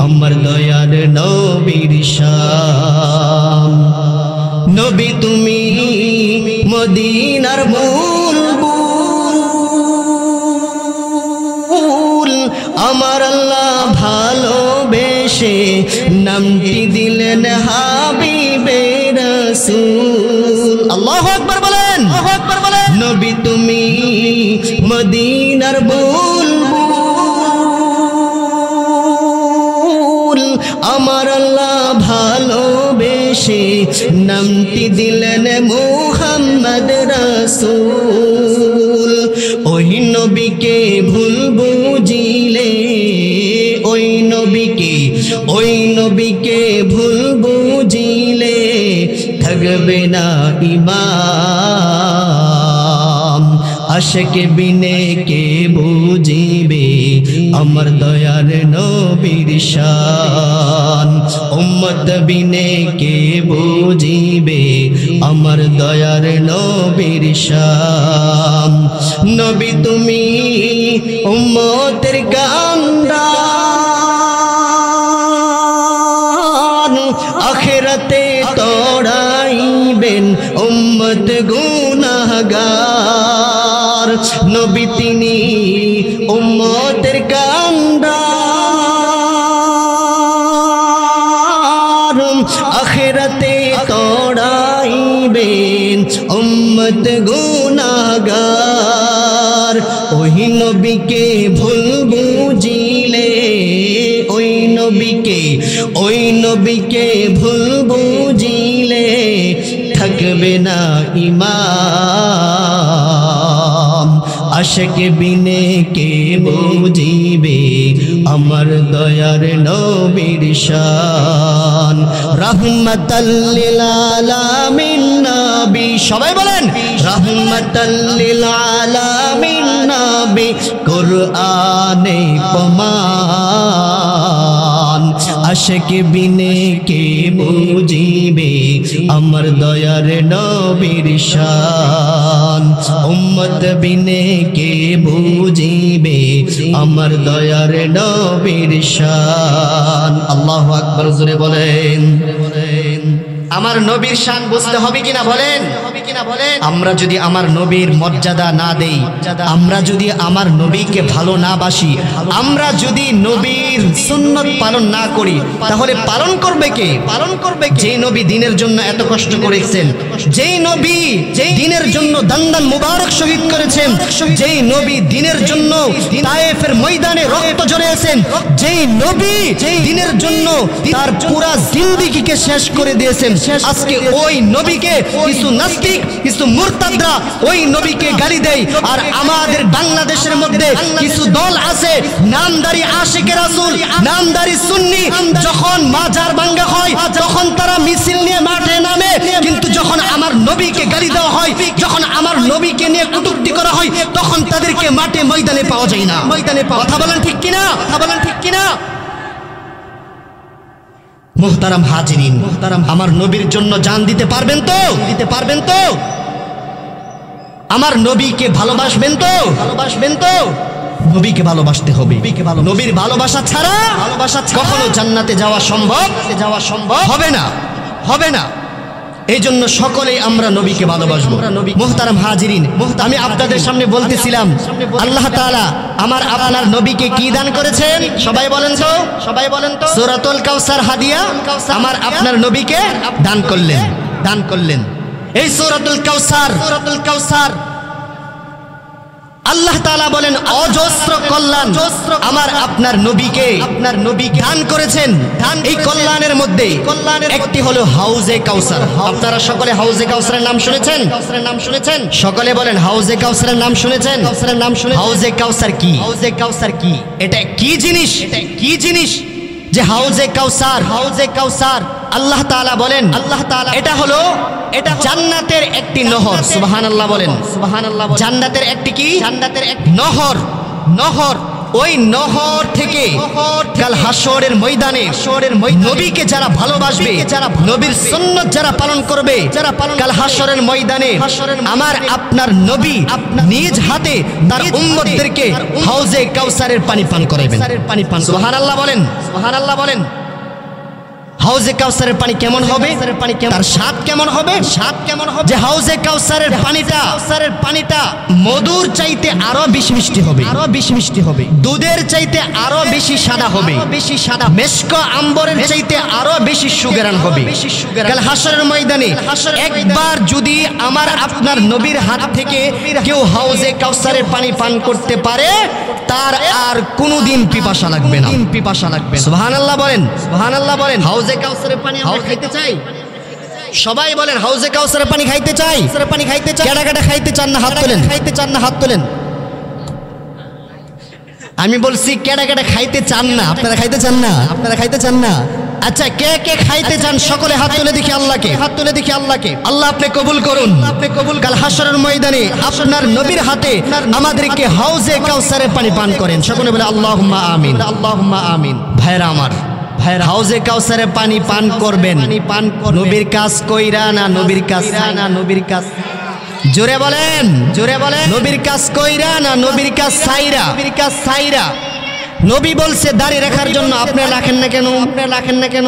আমার দয়াল নবীর শান। নবী তুমি মদিনার বুলবুল, আমার আল্লাহ ভালোবেসে নামটি দিলেন হাবিবে রাসূল। আল্লাহু আকবার বলেন, আল্লাহু আকবার বলেন। নবী তুমি মদিনার বুলবুল, আমার আল্লাহ ভালোবেসে নামটি দিলেন মুহাম্মদ রাসূল। ওই নবীকে ভুল বুঝিলে, ওই নবীকে, ওই নবীকে ভুল বুঝিলে থাকবে না ঈমান। আশিক বিনে কে বুঝিবে আমার দয়ার নবীর শান, উম্মত বিনে কে বুঝিবে আমার দয়ার নবীর শান। নবী তুমি উম্মতের কান্দান, আখিরাতে তোড়াইবেন উম্মত গুনাহগার। নবী তিনি উম্মতের কান্দার, আখিরাতে তোড়াইবেন উম্মত গুনাহগার। ওই নবীকে ভুল বুঝিলে, ওই নবীকে, ওই নবীকে ভুল বুঝিলে থাকবে না ঈমান। আশিক বিনে কে বুঝিবে আমার দয়ার নবীর শান। রহমাতাল লিল আলামিন নবী, সবাই বলেন রহমাতাল লিল আলামিন নবী, কোরআনে প্রমাণ। আশিক বিনে কে বুঝিবে আমার দয়ার নবীর শান, উম্মত বিনে কে বুঝিবে আমার দয়ার নবীর শান। আল্লাহু আকবার জোরে বলেন। আমার নবীর শান বুঝতে হবে কিনা বলেন, আমরা যদি আমার নবীর মর্যাদা না দেই, আমরা যদি আমার নবীকে ভালো না বাসি, আমরা যদি নবীর সুন্নাত পালন না করি তাহলে পালন করবে কে? যেই নবী দ্বীনের জন্য এত কষ্ট করেছেন, যেই নবী দ্বীনের জন্য দান্দান মুবারক শহীদ করেছেন, যেই নবী দ্বীনের জন্য তায়েফের ময়দানে রক্ত ঝরিয়েছেন, যেই নবী দ্বীনের জন্য তার পুরা জিন্দেগিকে শেষ করে দিয়েছেন, আজকে ওই নবীকে কিছু নাস্তিক, কিছু মুরতাদরা ওই নবীকে গালি দেয়। আর আমাদের বাংলাদেশের মধ্যে কিছু দল আছে নামদারি আশিকে রাসূল, নামদারি সুন্নি, যখন মাজার ভাঙা হয় তখন তারা মিছিল নিয়ে মাঠে নামে, কিন্তু যখন আমার নবীকে গালি দেওয়া হয়, যখন আমার নবীকে নিয়ে কটূক্তি করা হয়, তখন তাদেরকে মাঠে ময়দানে পাওয়া যায় না। কথা বলেন ঠিক কিনা? মুহতারাম হাজিরিন, আমার নবীর জন্য জান দিতে পারবেন তো? আমার নবীকে ভালোবাসবেন তো? নবীকে ভালোবাসতে হবে। নবীর ভালোবাসা ছাড়া কখনো জান্নাতে যাওয়া সম্ভব হবে না। এই জন্য সকলেই আমরা নবীকে ভালোবাসবো। মুহতারাম হাজিরিন, আমি আপনাদের সামনে বলতেছিলাম আল্লাহ তাআলা আমার আপনার নবীকে কি দান করেছেন? সবাই বলেন তো সূরাতুল কাউসার হাদিয়া আমার আপনার নবীকে দান করলেন। এই সূরাতুল কাউসার আল্লাহ তাআলা বলেন অজস্র কল্যাণ আমার আপনার নবীকে দান করেছেন। এই কল্যাণের মধ্যে একটি হলো হাউজে কাউসার। আপনারা সকলে হাউজে কাউসারের নাম শুনেছেন? সকলে বলেন হাউজে কাউসারের নাম শুনেছেন? হাউজে কাউসার কি? এটা কি জিনিস যে হাউজে কাউসার? আল্লাহ তাআলা বলেন এটা হলো জান্নাতের একটি নহর। সুবহানাল্লাহ বলেন। জান্নাতের একটি কি? নহর। ওই নহর থেকে কাল হাশরের ময়দানে নবীকে যারা ভালোবাসবে, নবীর সুন্নাত যারা পালন করবে, কাল হাশরের ময়দানে আমার আপনার নবী নিজ হাতে তার উম্মতদেরকে হাউজে কাউসারের পানি পান করাবেন। সুবহানাল্লাহ বলেন। হাউজে কাউসারের পানি কেমন হবে? তার স্বাদ কেমন হবে? যে হাউজে কাউসারের পানিটা মধুর চাইতে আরো বেশি মিষ্টি হবে, দুধের চাইতে আরো বেশি সাদা হবে, মেশক আম্বরের চাইতে আরো বেশি সুগরান হবে। কাল হাশরের ময়দানে একবার যদি আমার আপনার নবীর হাত থেকে কেউ হাউজে কাউসারের পানি পান করতে পারে, তার আর কোনোদিন পিপাসা লাগবে না। সুবহানাল্লাহ বলেন। হাউজে কাউসারের পানি আমরা খাইতে চাই? সবাই বলেন হাউজে কাউসারের পানি খাইতে চাই? কেডা খাইতে চান না হাত তোলেন। আমি বলছি কেডা খাইতে চান না? আপনারা খাইতে চান না? আচ্ছা, কে খাইতে চান? সকলে হাত তুলে দেখি আল্লাহকে। আল্লাহ আপনি কবুল করুন। কাল হাশরের ময়দানে আপনার নবীর হাতে আমাদেরকে হাউজে কাউসারের পানি পান করেন। সকলে বলে আল্লাহুম্মা আমিন। ভাইরা আমার, হাউজে কাউসারের পানি পান করবেন নবীর কাজ কইরা না নবীর কাজ? জোরে বলেন। নবীর কাজ কইরা না নবীর কাজ সাইরা? নবী বলছে দাড়ি রাখার জন্য, আপনি রাখেন না কেন?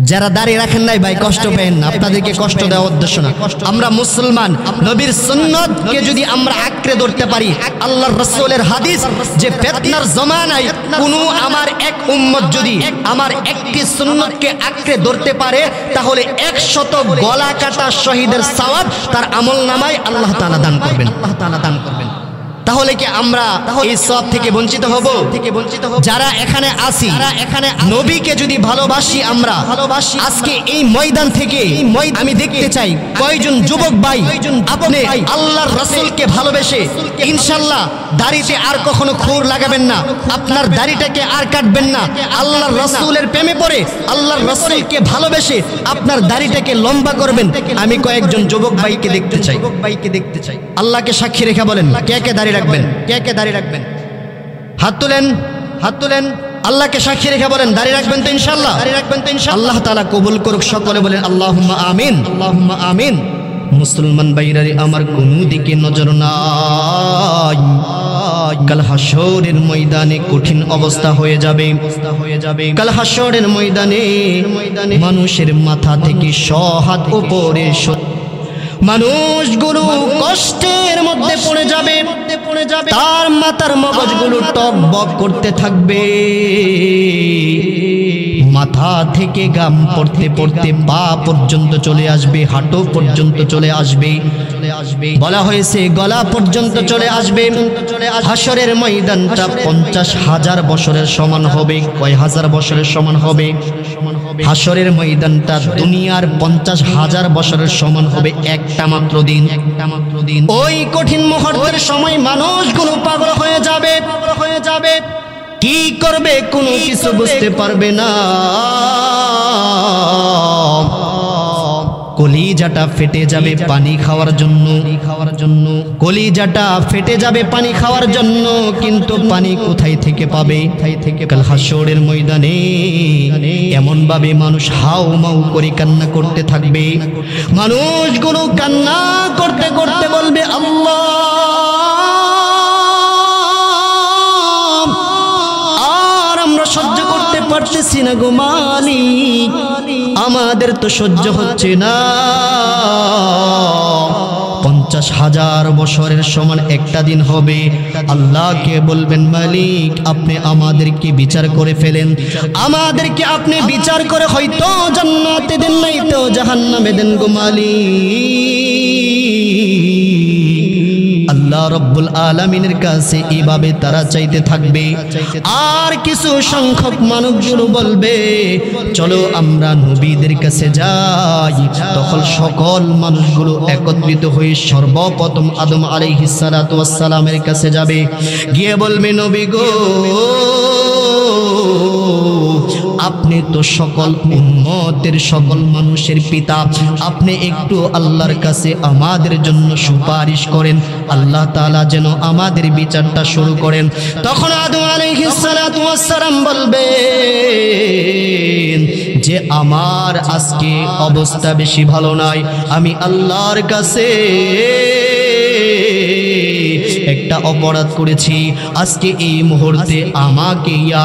যারা দাড়ি রাখেন নাই ভাই কষ্ট পেন না, আপনাদেরকে কষ্ট দেওয়ার উদ্দেশ্য না। আমরা মুসলমান, নবীর সুন্নাতকে যদি আমরা আঁকড়ে ধরতে পারি, আল্লাহর রাসূলের হাদিস যে ফিতনার জামানায় কোন আমার এক উম্মত যদি আমার একটি সুন্নাতকে আঁকড়ে ধরতে পারে, তাহলে 100 গলা কাটা শহীদের সওয়াব তার আমলনামায় আল্লাহ তাআলা দান করবেন। তাহলে কি আমরা এই সওয়াব থেকে বঞ্চিত হব? যারা এখানে আসি, নবীকে যদি ভালোবাসি আমরা, আজকে এই ময়দান থেকে আমি দেখতে চাই কয়জন যুবক ভাই আপনি আল্লাহর রাসূলকে ভালোবেসে ইনশাআল্লাহ দাড়িতে আর কখনো খুর লাগাবেন না, আপনার দাড়িটাকে আর কাটবেন না। আল্লাহর রাসূলের প্রেমে পড়ে, আল্লাহর রাসূলকে ভালোবেসে আপনার দাড়িটাকে লম্বা করবেন। আমি কয়েকজন যুবক ভাইকে দেখতে চাই। আল্লাহকে সাক্ষী রেখে বলেন কে দাড়ি রাখবেন? হাত তুলেন। আল্লাহকে সাক্ষী রেখে বলেন দাড়ি রাখবেন তো ইনশাআল্লাহ? আল্লাহ তাআলা কবুল করুক। সকলে বলেন আল্লাহুম্মা আমিন। মুসলমান ভাইরারে আমার কোনো দিকে নজর নাই। কাল হাশরের ময়দানে কঠিন অবস্থা হয়ে যাবে। কাল হাশরের ময়দানে মানুষের মাথা থেকে 100 হাত উপরে মানুষগুলো কষ্টের মধ্যে পড়ে যাবে। তার মাথার মগজগুলো টক বক করতে থাকবে, মাথা থেকে গাম পড়তে পড়তে পা পর্যন্ত চলে আসবে, হাঁটু পর্যন্ত চলে আসবে, বলা হয়েছে গলা পর্যন্ত চলে আসবে। হাশরের ময়দানটা 50,000 বছরের সমান হবে। কয় হাজার বছরের সমান হবে? হাশরের ময়দানটা দুনিয়ার 50,000 বছরের সমান হবে একটা মাত্র দিন। ওই কঠিন মুহূর্তের সময় মানুষগুলো পাগল হয়ে যাবে, কি করবে কোনো কিছু বুঝতে পারবে না। কলিজাটা ফেটে যাবে পানি খাওয়ার জন্য, কলিজাটা ফেটে যাবে পানি খাওয়ার জন্য, কিন্তু পানি কোথায় থেকে পাবে? কাল হাশরের ময়দানে এমন ভাবে মানুষ হাউ মাউ করে কান্না করতে থাকবে, মানুষগুলো কান্না করতে করতে বলবে, আল্লাহ সহ্য করতে পারতেছি না গো মালিক, আমাদের তো সহ্য হচ্ছে না। 50,000 বছরের সমান একটা দিন হবে। আল্লাহকে বলবেন, মালিক আপনি আমাদেরকে বিচার করে ফেলেন, আমাদেরকে আপনি বিচার করে হয়তো জান্নাতে দেন, নাই তো জাহান্নামে দেন গো মালিক। আল্লাহ রব্বুল আলামিনের কাছে এইভাবে তারা চাইতে থাকবে। আর কিছু সংখ্যক মানুষগুলো বলবে, চলো আমরা নবীদের কাছে যাই। তখন সকল মানুষগুলো একত্রিত হয়ে সর্বপ্রথম আদম আলাইহিস সালাতু ওয়াস সালামের কাছে যাবে, গিয়ে বলবে, নবী গো আপনি তো সকল উম্মতের সকল মানুষের পিতা, আপনি একটু আল্লাহর কাছে আমাদের জন্য সুপারিশ করেন, আল্লাহ তাআলা যেন আমাদের বিচারটা শুরু করেন। তখন আদম আলাইহিস সালাতু ওয়াস সালাম বলবেন যে আমার আজকে অবস্থা বেশি ভালো নয়, আমি আল্লাহর কাছে একটা অপরাধ করেছি, আজকে এই মুহূর্তে আমাকে ইয়া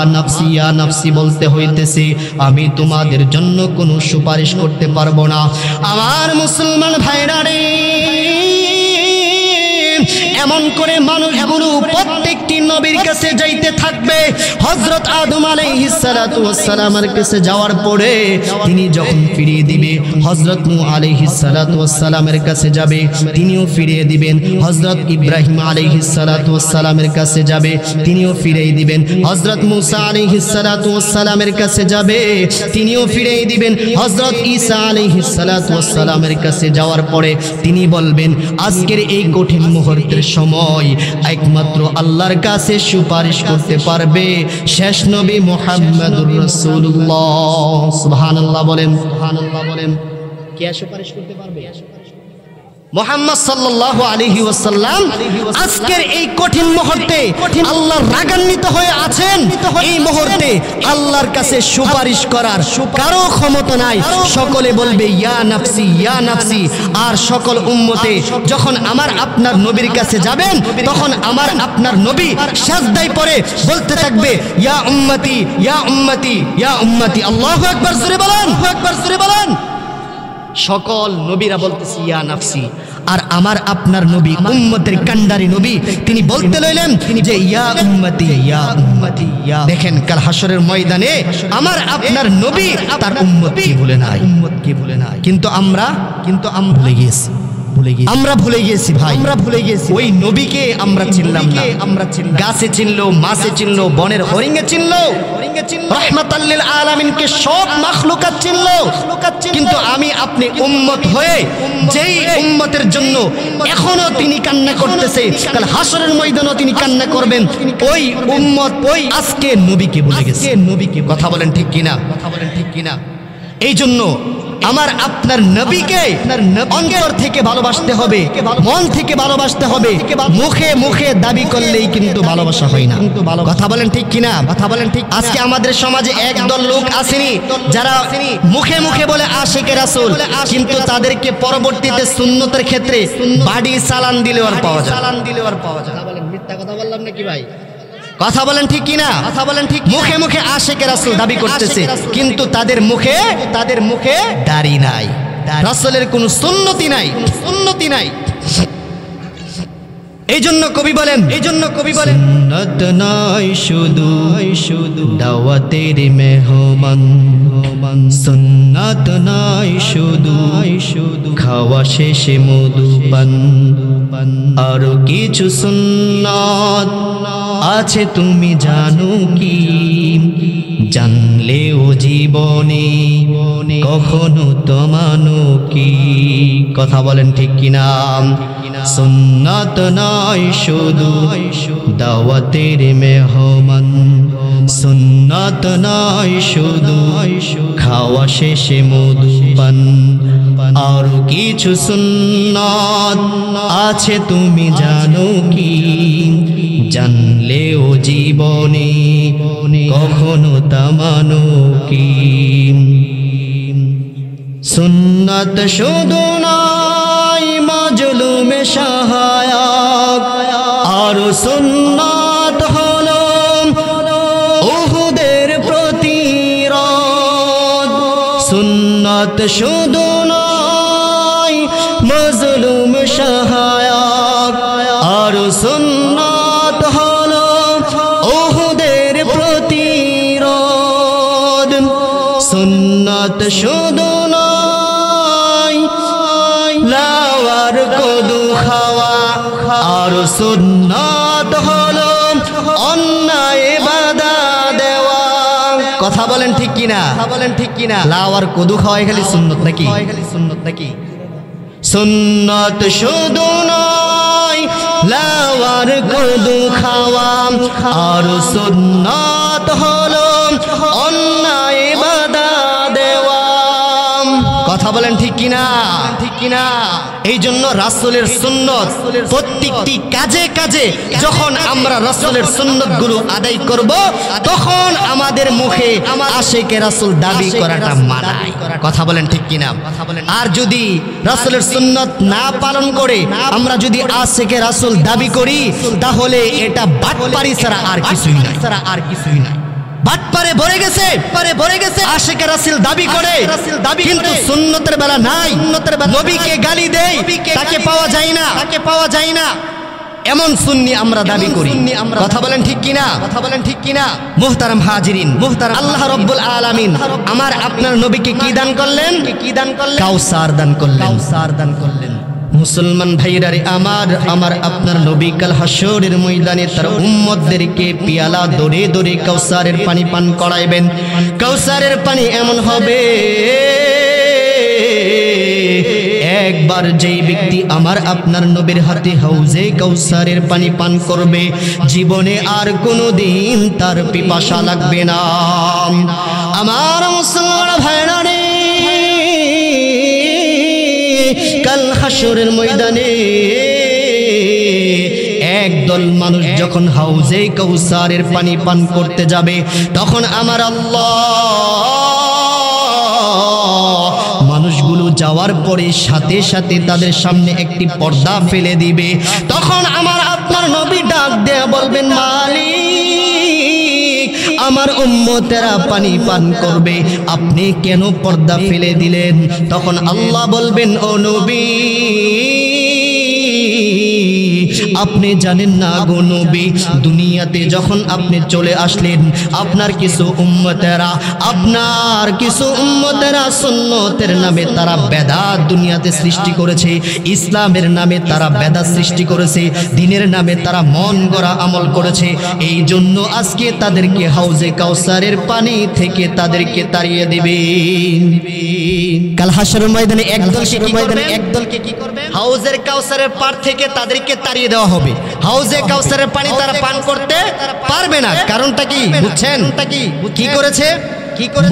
নাফসি বলতে হইতেছে, আমি তোমাদের জন্য কোনো সুপারিশ করতে পারবো না। আমার মুসলমান ভাইরা রে, এমন করে মানুষগুলো প্রত্যেকটি নবীর কাছে যাইতে থাকবে। হযরত আদম আলাইহিস সালাতু ওয়াস সালামের কাছে যাওয়ার পরে তিনি যখন ফিরিয়ে দিবে, হযরত নূহ আলাইহিস সালাতু ওয়াস সালামের কাছে যাবে, তিনিও ফিরিয়ে দিবেন। হযরত ইব্রাহিম আলাইহিস সালাতু ওয়াস সালামের কাছে যাবে, তিনিও ফিরিয়ে দিবেন। হযরত মুসা আলাইহিস সালাতু ওয়াস সালামের কাছে যাবে, তিনিও ফিরিয়ে দিবেন। হযরত ঈসা আলাইহিস সালাতু ওয়াস সালামের কাছে যাওয়ার পরে তিনি বলবেন, আজকের এই কঠিন মুহূর্তের সময় একমাত্র আল্লাহর কাছে সুপারিশ করতে পারবে শেষ নবী মুহাম্মদুর রাসূলুল্লাহ। সুবহানাল্লাহ বলেন, সুবহানাল্লাহ বলেন। কে সুপারিশ করতে পারবে? মুহাম্মদ সাল্লাল্লাহু আলাইহি ওয়াসাল্লাম আজকের এই কঠিন মুহূর্তে আল্লাহর রাগান্বিত হয়ে আছেন। এই মুহূর্তে আল্লাহর কাছে সুপারিশ করার কারো ক্ষমতা নাই। সকলে বলবে ইয়া নাফসি ইয়া নাফসি। আর সকল উম্মতে যখন আমার আপনার নবীর কাছে যাবেন, তখন আমার আপনার নবী সিজদায় পড়ে বলতে থাকবে, ইয়া উম্মতি ইয়া উম্মতি ইয়া উম্মতি। আল্লাহু আকবার, জোরে বলেন, আল্লাহু আকবার, জোরে বলেন। সকল নবীরা বলতেছে ইয়া নাফসি। আর আমার আপনার নবী উম্মতের কান্ডারি নবী, তিনি বলতে লইলেন যে ইয়া উম্মতি ইয়া উম্মতি। দেখেন কাল হাশরের ময়দানে আমার আপনার নবী তার উম্মতকে ভুলে নাই, উম্মতকে ভুলে নাই। কিন্তু আমরা ভুলে গেছি, আমরা ভুলে গেছি ভাই, আমরা ভুলে গেছি। ওই নবীকে আমরা চিনলাম না। গাছে চিনলো, মাছে চিনলো, বনের হরিণে চিনলো, রাহমাতাল লিল আলামিনকে সব মাখলুকাত চিনলো। কিন্তু আমি আপনি উম্মত হয়ে যেই উম্মতের জন্য এখনো তিনি কান্না করতেছে, কাল হাশরের ময়দানেও তিনি কান্না করবেন, ওই উম্মত ওই আজকে নবীকে ভুলে গেছে। নবীকে, কথা বলেন ঠিক কিনা? কথা বলেন ঠিক কিনা? এই জন্য আমার আপনার নবীকে অন্তর থেকে ভালোবাসতে হবে, মন থেকে ভালোবাসতে হবে। মুখে মুখে দাবি করলেই কিন্তু ভালোবাসা হয় না। কথা বলেন ঠিক কিনা? কথা বলেন ঠিক। আজকে আমাদের সমাজে একদল লোক আসেনি যারা মুখে মুখে বলে আশিকে রাসূল, কিন্তু তাদেরকে পরবর্তীতে সুন্নতের ক্ষেত্রে বাড়ি চালান দিলে আর পাওয়া যায়। কথা বলেন, মিথ্যা কথা বললাম নাকি ভাই? কথা বলেন ঠিক কিনা? কথা বলেন ঠিক। মুখে মুখে আশিকে রাসূল দাবি করতেছে, কিন্তু তাদের মুখে দাড়ি নাই, রাসূলের কোনো সুন্নতি নাই, সুন্নতি নাই। এই জন্য কবি বলেন সুন্নাত নয় শুধু দাওয়াতের মেহমান, সুন্নাত নয় শুধু খাওয়া শেষে মধুপান, আরো কিছু সুন্নাত আছে তুমি জানো কি? জানলেও জীবনে কখনো তো মানো কি? কথা বলেন ঠিক কিনা? সুন্নাত নয় শুধু দাওয়াতের মেহমান, সুন্নাত নয় শুধু খাওয়া শেষে মধুপান, আর কিছু সুন্নাত আছে তুমি জানো কি? জানলেও জীবনে কখনো তা মানো কি? সুন্নাত শুধু নয় মাজলুমে সহায়ক, আর সুন্নাত হলো উহুদের প্রতিরোধ। সুন্নাত শুধু নয় মাজলুম সহায়ক, আর সুন্নাত হলো উহুদের প্রতিরোধ। সুন্নাত শুধু লাওয়ার কদু খাওয়া, আর সুন্নাত হলো অন্যায় বাধা দেওয়া। কথা বলেন ঠিক কিনা? লাওয়ার কদু খাওয়াই খালি সুন্নত নাকি? সুন্নত শুধু নয় লাওয়ার কদু খাওয়া, আর সুন্নাত হলো অন্যায় বাধা দেওয়া। কথা বলেন ঠিক কিনা? এই জন্য রাসূলের সুন্নত প্রত্যেকটি কাজে কাজে যখন আমরা রাসূলের সুন্নত গুলো আদায় করব, তখন আমাদের মুখে আশিকে রাসূল দাবি করাটা মানায়। কথা বলেন ঠিক কিনা? আর যদি রাসূলের সুন্নত না পালন করে আমরা যদি আশিকে রাসূল দাবি করি, তাহলে এটা বাটপারি ছাড়া আর কিছুই নয়। বাটপারে ভরে গেছে আশিকে রাসূল দাবি করে, কিন্তু সুন্নতের বেলা নাই। নবীকে গালি দেয়, তাকে পাওয়া যায় না, এমন সুন্নি আমরা দাবি করি। কথা বলেন ঠিক কিনা? মুহতারাম হাজিরিন, আল্লাহ রাব্বুল আলামিন আমার আপনার নবীকে কি দান করলেন? কাউসার দান করলেন। মুসলমান ভাইরা রে আমার আপনার নবী কাল হাসরের ময়দানে তার উম্মতদেরকে পিয়ালা দরে দরে কাউসারের পানি পান করাইবেন। কাউসারের পানি এমন হবে, একবার যেই ব্যক্তি আমার আপনার নবীর হাতে হাউজে কাউসারের পানি পান করবে, জীবনে আর কোনোদিন তার পিপাসা লাগবে না। আমার মুসলমান ভাইরা রে, কাল হাসরের ময়দানে একদল মানুষ যখন হাউজে কাউসারের পানি পান করতে যাবে, তখন আমার আল্লাহ মানুষগুলো যাওয়ার পরে সাথে সাথে তাদের সামনে একটি পর্দা ফেলে দিবে। তখন আমার আপনার নবী ডাক দেয়া বলবেন, মালিক, আমার উম্মতেরা পানি পান করবে, আপনি কেন পর্দা ফেলে দিলেন? তখন আল্লাহ বলবেন, ও নবী, আপনি জানেন না গো নবী, দুনিয়াতে যখন আপনি চলে আসলেন, আপনার কিছু উম্মতেরা সুন্নতের নামে তারা বেদাত দুনিয়াতে সৃষ্টি করেছে, ইসলামের নামে তারা বেদাত সৃষ্টি করেছে, দ্বীনের নামে তারা মন গড়া আমল করেছে। এই জন্য আজকে তাদেরকে হাউজে কাউসারের পানি থেকে তাদেরকে তাড়িয়ে দিবে। কাল হাসরের ময়দানে একদলকে কি করবে? হাউজের কাউসারের পার থেকে তাদেরকে তাড়িয়ে দেওয়া হবে। হাউজে কাউসারের পানি তারা পান করতে পারবে না। কারণটা কি বুঝছেন? কি করেছে?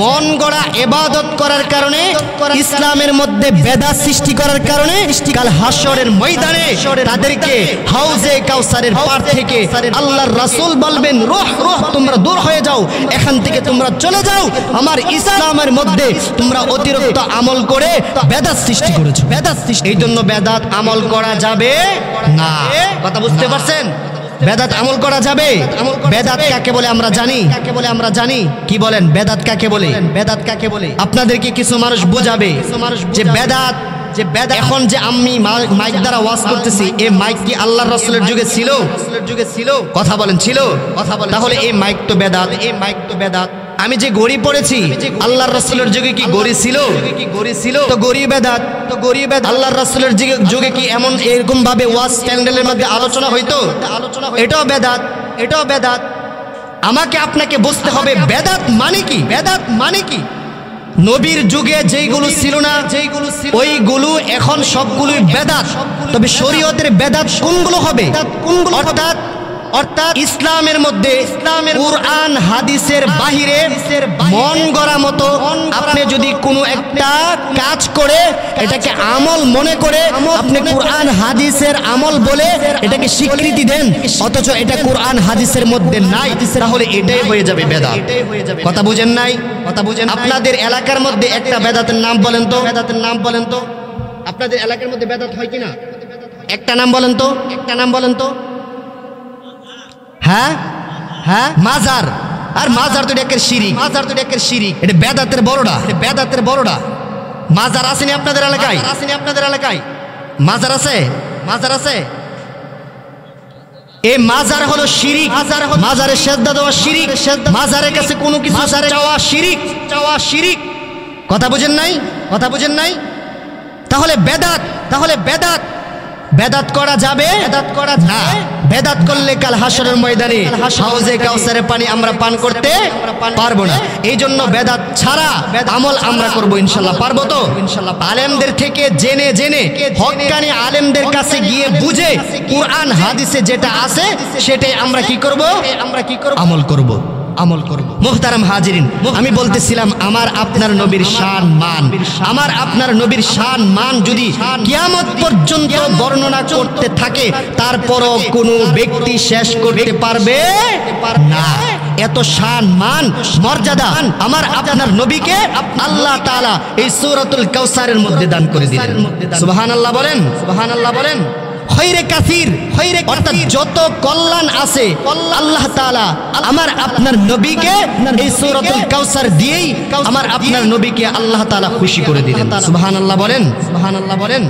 মন গড়া ইবাদত করার কারণে, ইসলামের মধ্যে বেদাত সৃষ্টি করার কারণে কাল হাসরের ময়দানে তাদেরকে হাউজে কাউসারের পার থেকে আল্লাহর রাসূল বলবেন, রূহ তোমরা দূর হয়ে যাও, এখান থেকে তোমরা চলে যাও, আমার ইসলামের মধ্যে তোমরা অতিরিক্ত আমল করে বেদাত সৃষ্টি করেছো। এই জন্য বেদাত আমল করা যাবে না। কথা বুঝতে পারছেন? বেদাত আমল করা যাবে? বেদাত কাকে বলে আমরা জানি। কি বলেন বেদাত কাকে বলে? আপনাদেরকে কিছু মানুষ বোঝাবে যে বেদাত যে বেদাত এখন যে আমি মাইক দ্বারা ওয়াজ করতেছি, এই মাইক কি আল্লাহর রাসূলের যুগে ছিল? কথা বলেন ছিল? তাহলে এই মাইক তো বেদাত, এই মাইক তো বেদাত। আমি যে গড়ি পড়েছি, আল্লাহর রাসূলের যুগে কি গড়ি ছিল? তো গড়ি বেদাত, তো গড়ি বেদাত। আল্লাহর রাসূলের যুগে কি এমন এরকম ভাবে ওয়াজ প্যান্ডেলের মধ্যে আলোচনা হইতো? এটাও বেদাত, এটাও বেদাত। আমাকে আপনাকে বুঝতে হবে বেদাত মানে কি, বেদাত মানে কি। নবীর যুগে যেইগুলো ছিল না, ওইগুলো এখন সবগুলোই বেদাত। তবে শরীয়তের বেদাত কোনগুলো হবে? অর্থাৎ ইসলামের মধ্যে কুরআন হাদিসের বাহিরে মন গড়া মতো আপনি যদি কোনো একটা কাজ করে এটাকে আমল মনে করে আপনি কুরআন হাদিসের আমল বলে এটাকে স্বীকৃতি দেন, অথচ এটা কুরআন হাদিসের মধ্যে নাই, তাহলে এটাই হয়ে যাবে বেদাত। কথা বুঝেন নাই? কথা বুঝেন? আপনাদের এলাকার মধ্যে একটা বেদাতের নাম বলেন তো, বেদাতের নাম বলেন তো। আপনাদের এলাকার মধ্যে বেদাত হয় কিনা? একটা নাম বলেন তো, একটা নাম বলেন তো। হ্যাঁ হ্যাঁ, মাজার। আর মাজার তো একের শিরিক, মাজার তো একের শিরিক। এটা বেদাতের বড়ডা, এটা বেদাতের বড়ডা। মাজার আসেনি আপনাদের এলাকায়? আসেনি আপনাদের এলাকায়? মাজার আছে, মাজার আছে। এই মাজার হলো শিরিক, মাজারে সেজদা দেওয়া শিরিক, মাজারের কাছে কোনো কিছু চাওয়া শিরিক, চাওয়া শিরিক। কথা বুঝেন নাই? কথা বুঝেন নাই? তাহলে বেদাত, তাহলে বেদাত বেদাত করা যাবে? বেদাত করা না। বেদাত করলে কাল হাসরের ময়দানে হাউজে কাউসারের পানি আমরা পান করতে পারবো না। এই জন্য বেদাত ছাড়া আমল আমরা করব ইনশাআল্লাহ। পারবো তো ইনশাআল্লাহ। আলেমদের থেকে জেনে জেনে হক্কানি আলেমদের কাছে গিয়ে বুঝে কুরআন হাদিসে যেটা আছে সেটাই আমরা কি করব? আমরা কি করব? আমল করব, আমল করব। মুহতারাম হাজিরিন, আমি বলতেছিলাম আমার আপনার নবীর শান মান, আমার আপনার নবীর শান মান যদি কিয়ামত পর্যন্ত বর্ণনা করতে থাকে তারপরও কোনো ব্যক্তি শেষ করতে পারবে না। এত শান মান মর্যাদা আমার আপনার নবীকে আল্লাহ তাআলা এই সূরাতুল কাউসারের মধ্যে দান করে দিলেন। সুবহানাল্লাহ বলেন, সুবহানাল্লাহ বলেন। খৈরে কাসির, খৈরে অর্থাৎ যত কল্যাণ আছে আল্লাহ তাআলা আমার আপনার নবীকে এই সূরাতুল কাউসার দিয়েই আমার আপনার নবীকে আল্লাহ তাআলা খুশি করে দিলেন। সুবহানাল্লাহ বলেন, সুবহানাল্লাহ বলেন।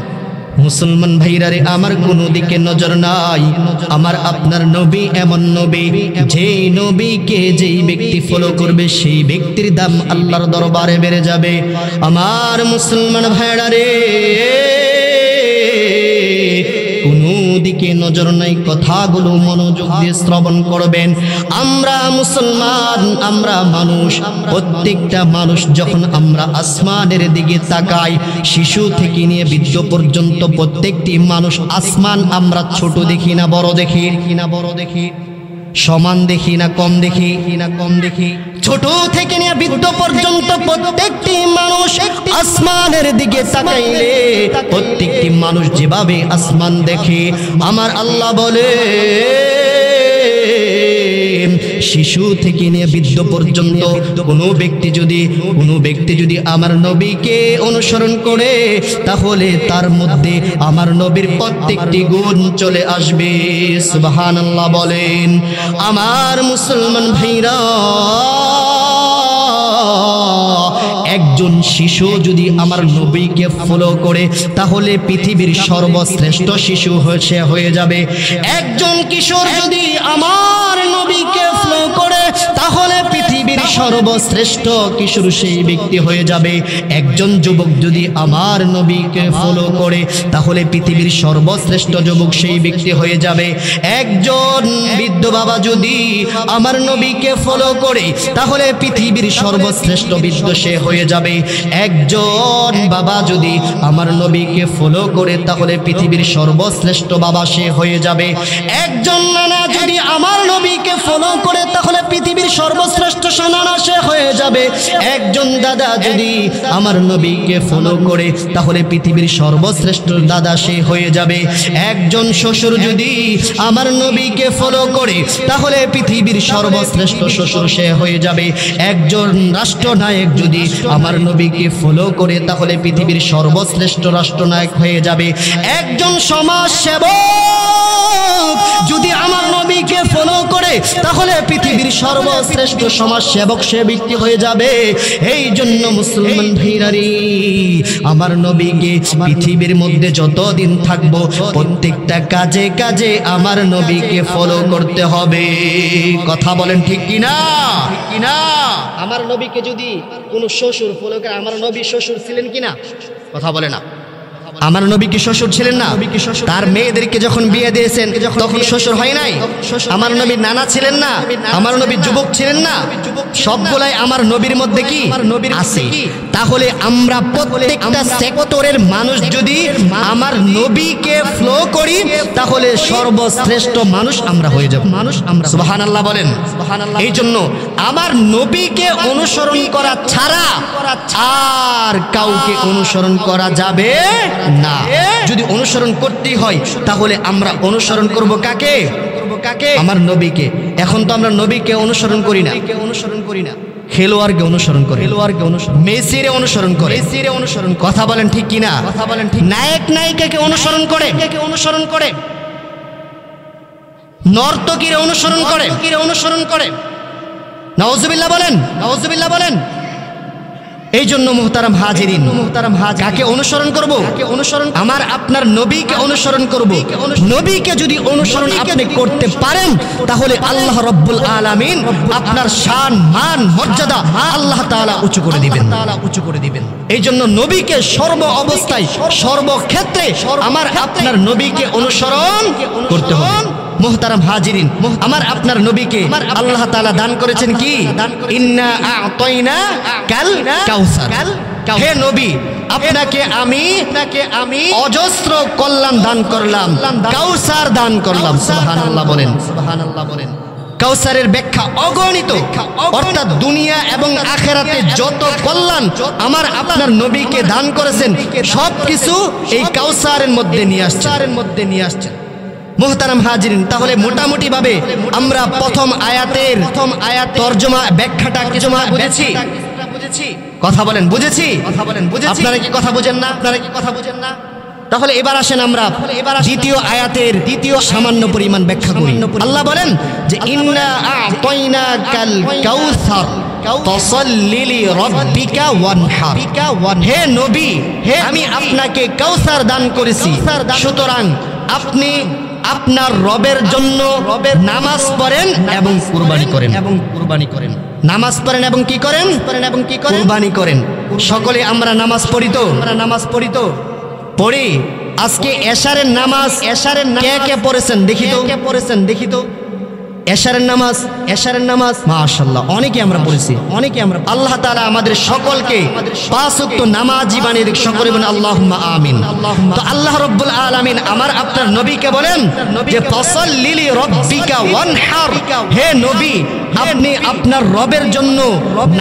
মুসলমান ভাইরা রে, আমার কোনো দিকে নজর নাই। আমার আপনার নবী এমন নবী, যেই নবীকে যেই ব্যক্তি ফলো করবে সেই ব্যক্তির দাম আল্লাহর দরবারে বেড়ে যাবে। আমার মুসলমান ভাইরা রে, কোনো দিকে নজর নাই, কথাগুলো মনোযোগ দিয়ে শ্রবণ করবেন। আমরা মুসলমান, আমরা মানুষ, প্রত্যেকটা মানুষ যখন আমরা আসমানের দিকে তাকাই, শিশু থেকে নিয়ে বৃদ্ধ পর্যন্ত প্রত্যেকটি মানুষ আসমান আমরা ছোট দেখি না বড় দেখি, না বড় দেখি, সমান দেখি না কম দেখি, না কম দেখি। ছোট থেকে নিয়ে বৃদ্ধ পর্যন্ত প্রত্যেকটি মানুষ আসমানের দিকে তাকাইলে প্রত্যেকটি মানুষ যেভাবে আসমান দেখে, আমার আল্লাহ বলে শিশু থেকে নিয়ে বৃদ্ধ পর্যন্ত কোনো ব্যক্তি যদি আমার নবীকে অনুসরণ করে তাহলে তার মধ্যে আমার নবীর প্রত্যেকটি গুণ চলে আসবে। সুবহানাল্লাহ বলেন। আমার মুসলমান ভাইরা, একজন শিশু যদি আমার নবীকে ফলো করে তাহলে পৃথিবীর সর্বশ্রেষ্ঠ শিশু হয়ে যাবে। একজন কিশোর যদি আমার নবীকে ফলো করে তাহলে পৃথিবীর সর্বশ্রেষ্ঠ কিশোর সেই ব্যক্তি হয়ে যাবে। একজন যুবক যদি আমার নবীকে ফলো করে তাহলে পৃথিবীর সর্বশ্রেষ্ঠ যুবক সেই ব্যক্তি হয়ে যাবে। একজন বৃদ্ধ বাবা যদি আমার নবীকে ফলো করে তাহলে পৃথিবীর সর্বশ্রেষ্ঠ বৃদ্ধ সে হয়ে যাবে। একজন বাবা যদি আমার নবীকে ফলো করে তাহলে পৃথিবীর সর্বশ্রেষ্ঠ বাবা সে হয়ে যাবে। একজন নানা যদি আমার নবীকে ফলো করে তাহলে পৃথিবীর সর্বশ্রেষ্ঠ নানা সে হয়ে যাবে। একজন দাদা যদি আমার নবীকে ফলো করে তাহলে পৃথিবীর সর্বশ্রেষ্ঠ দাদা সে হয়ে যাবে। একজন শ্বশুর যদি আমার নবীকে ফলো করে তাহলে পৃথিবীর সর্বশ্রেষ্ঠ শ্বশুর সে হয়ে যাবে। একজন রাষ্ট্রনায়ক যদি আমার নবীকে ফলো করে তাহলে পৃথিবীর সর্বশ্রেষ্ঠ রাষ্ট্রনায়ক হয়ে যাবে। একজন সমাজ সেবক যদি আমার নবীকে ফলো করে তাহলে পৃথিবীর সর্বশ্রেষ্ঠ সমাজ সেবক সে ব্যক্তি হয়ে হয়ে যাবে। এই জন্য মুসলমান ভাইরারে আমার নবীকে পৃথিবীর মধ্যে যতদিন থাকবো প্রত্যেকটা কাজে কাজে আমার নবীকে ফলো করতে হবে। কথা বলেন ঠিক কিনা? আমার নবীকে যদি কোনো শ্বশুর ফলো করে, আমার নবী শ্বশুর ছিলেন কিনা? কথা বলে না। আমার নবী কি শ্বশুর ছিলেন না? তার মেয়েদেরকে যখন বিয়ে দিয়েছেন তখন শ্বশুর হয় নাই? আমার নবী নানা ছিলেন না? আমার নবী যুবক ছিলেন না? সবগুলাই আমার নবীর মধ্যে কি আছে। তাহলে আমরা প্রত্যেকটা সেক্টরের মানুষ যদি আমার নবীকে ফলো করি তাহলে সর্বশ্রেষ্ঠ মানুষ আমরা হয়ে যাব। সুবহানাল্লাহ বলেন। এই জন্য আমার নবীকে অনুসরণ করা ছাড়া আর কাউকে অনুসরণ করা যাবে না। যদি অনুসরণ করতেই হয় তাহলে আমরা অনুসরণ করব কাকে? আমার নবীকে। এখন তো আমরা নবীকে অনুসরণ করি না, খেলোয়াড়কে অনুসরণ করে, মেসিরে অনুসরণ করে। কথা বলেন ঠিক কিনা? নায়ক নায়িকাকে অনুসরণ করে, নর্তকীরে অনুসরণ করে। নাউজুবিল্লাহ বলেন। এই জন্য মুহতারাম হাজিরিন, কাকে অনুসরণ করব? আমার আপনার নবীকে অনুসরণ করব। নবীকে যদি অনুসরণ আপনি করতে পারেন তাহলে আল্লাহ রাব্বুল আলামিন আপনার শান মান মর্যাদা আল্লাহ তাআলা উঁচু করে দিবেন। এই জন্য নবীকে সর্ব অবস্থায় সর্বক্ষেত্রে আমার আপনার নবীকে অনুসরণ করতে হবে। মুহতারাম হাজিরিন, আমার আপনার নবীকে আল্লাহ তাআলা দান করেছেন কি? ইন্না আ'তাইনা কাল কাউসার। হে নবী, আপনাকে আমি অজস্র কল্যাণ দান করলাম, কাউসার দান করলাম। সুবহানাল্লাহ বলেন। কাউসারের ব্যাখ্যা অগণিত, অর্থাৎ দুনিয়া এবং আখিরাতে যত কল্যাণ আমার আপনার নবীকে দান করেছেন সবকিছু এই কাউসারের মধ্যে নিয়ে আসছেন। মুহতারাম হাজিরিন, তাহলে মোটামুটি ভাবে আমরা প্রথম আয়াতের তরজমা ব্যাখ্যাটা কিছু বুঝেছি। কথা বলেন বুঝেছি? আপনারা কি কথা বুঝেন না? তাহলে এবার আসেন আমরা দ্বিতীয় আয়াতের সামান্য পরিমাণ ব্যাখ্যা করি। আল্লাহ বলেন যে ইন্না আ'তাইনাকাল কাউসার ফাসাল্লি লিরাব্বিকা ওয়ানহার। হে নবী, আমি আপনাকে কাউসার দান করেছি, সুতরাং আপনি আপনার রবের জন্য নামাজ পড়েন এবং কুরবানি করেন। নামাজ পড়েন এবং কি করেন? কুরবানি করেন। সকলে আমরা নামাজ পড়ি তো? পড়ি। আজকে এশারের নামাজ কে পড়েছেন দেখি তো? এশারের নামাজ মাশাআল্লাহ অনেকে আমরা পড়েছি। আল্লাহ তাআলা আমাদের সকলকে 5 ওয়াক্ত নামাজি বানিয়ে দিক। সকলে বলেন আল্লাহুম্মা আমিন। তো আল্লাহ রাব্বুল আলামিন আমার আপনার নবীকে বলেন যে ফাসাল্লি লিরাব্বিকা ওয়ানহার। হে নবী, আপনি আপনার রবের জন্য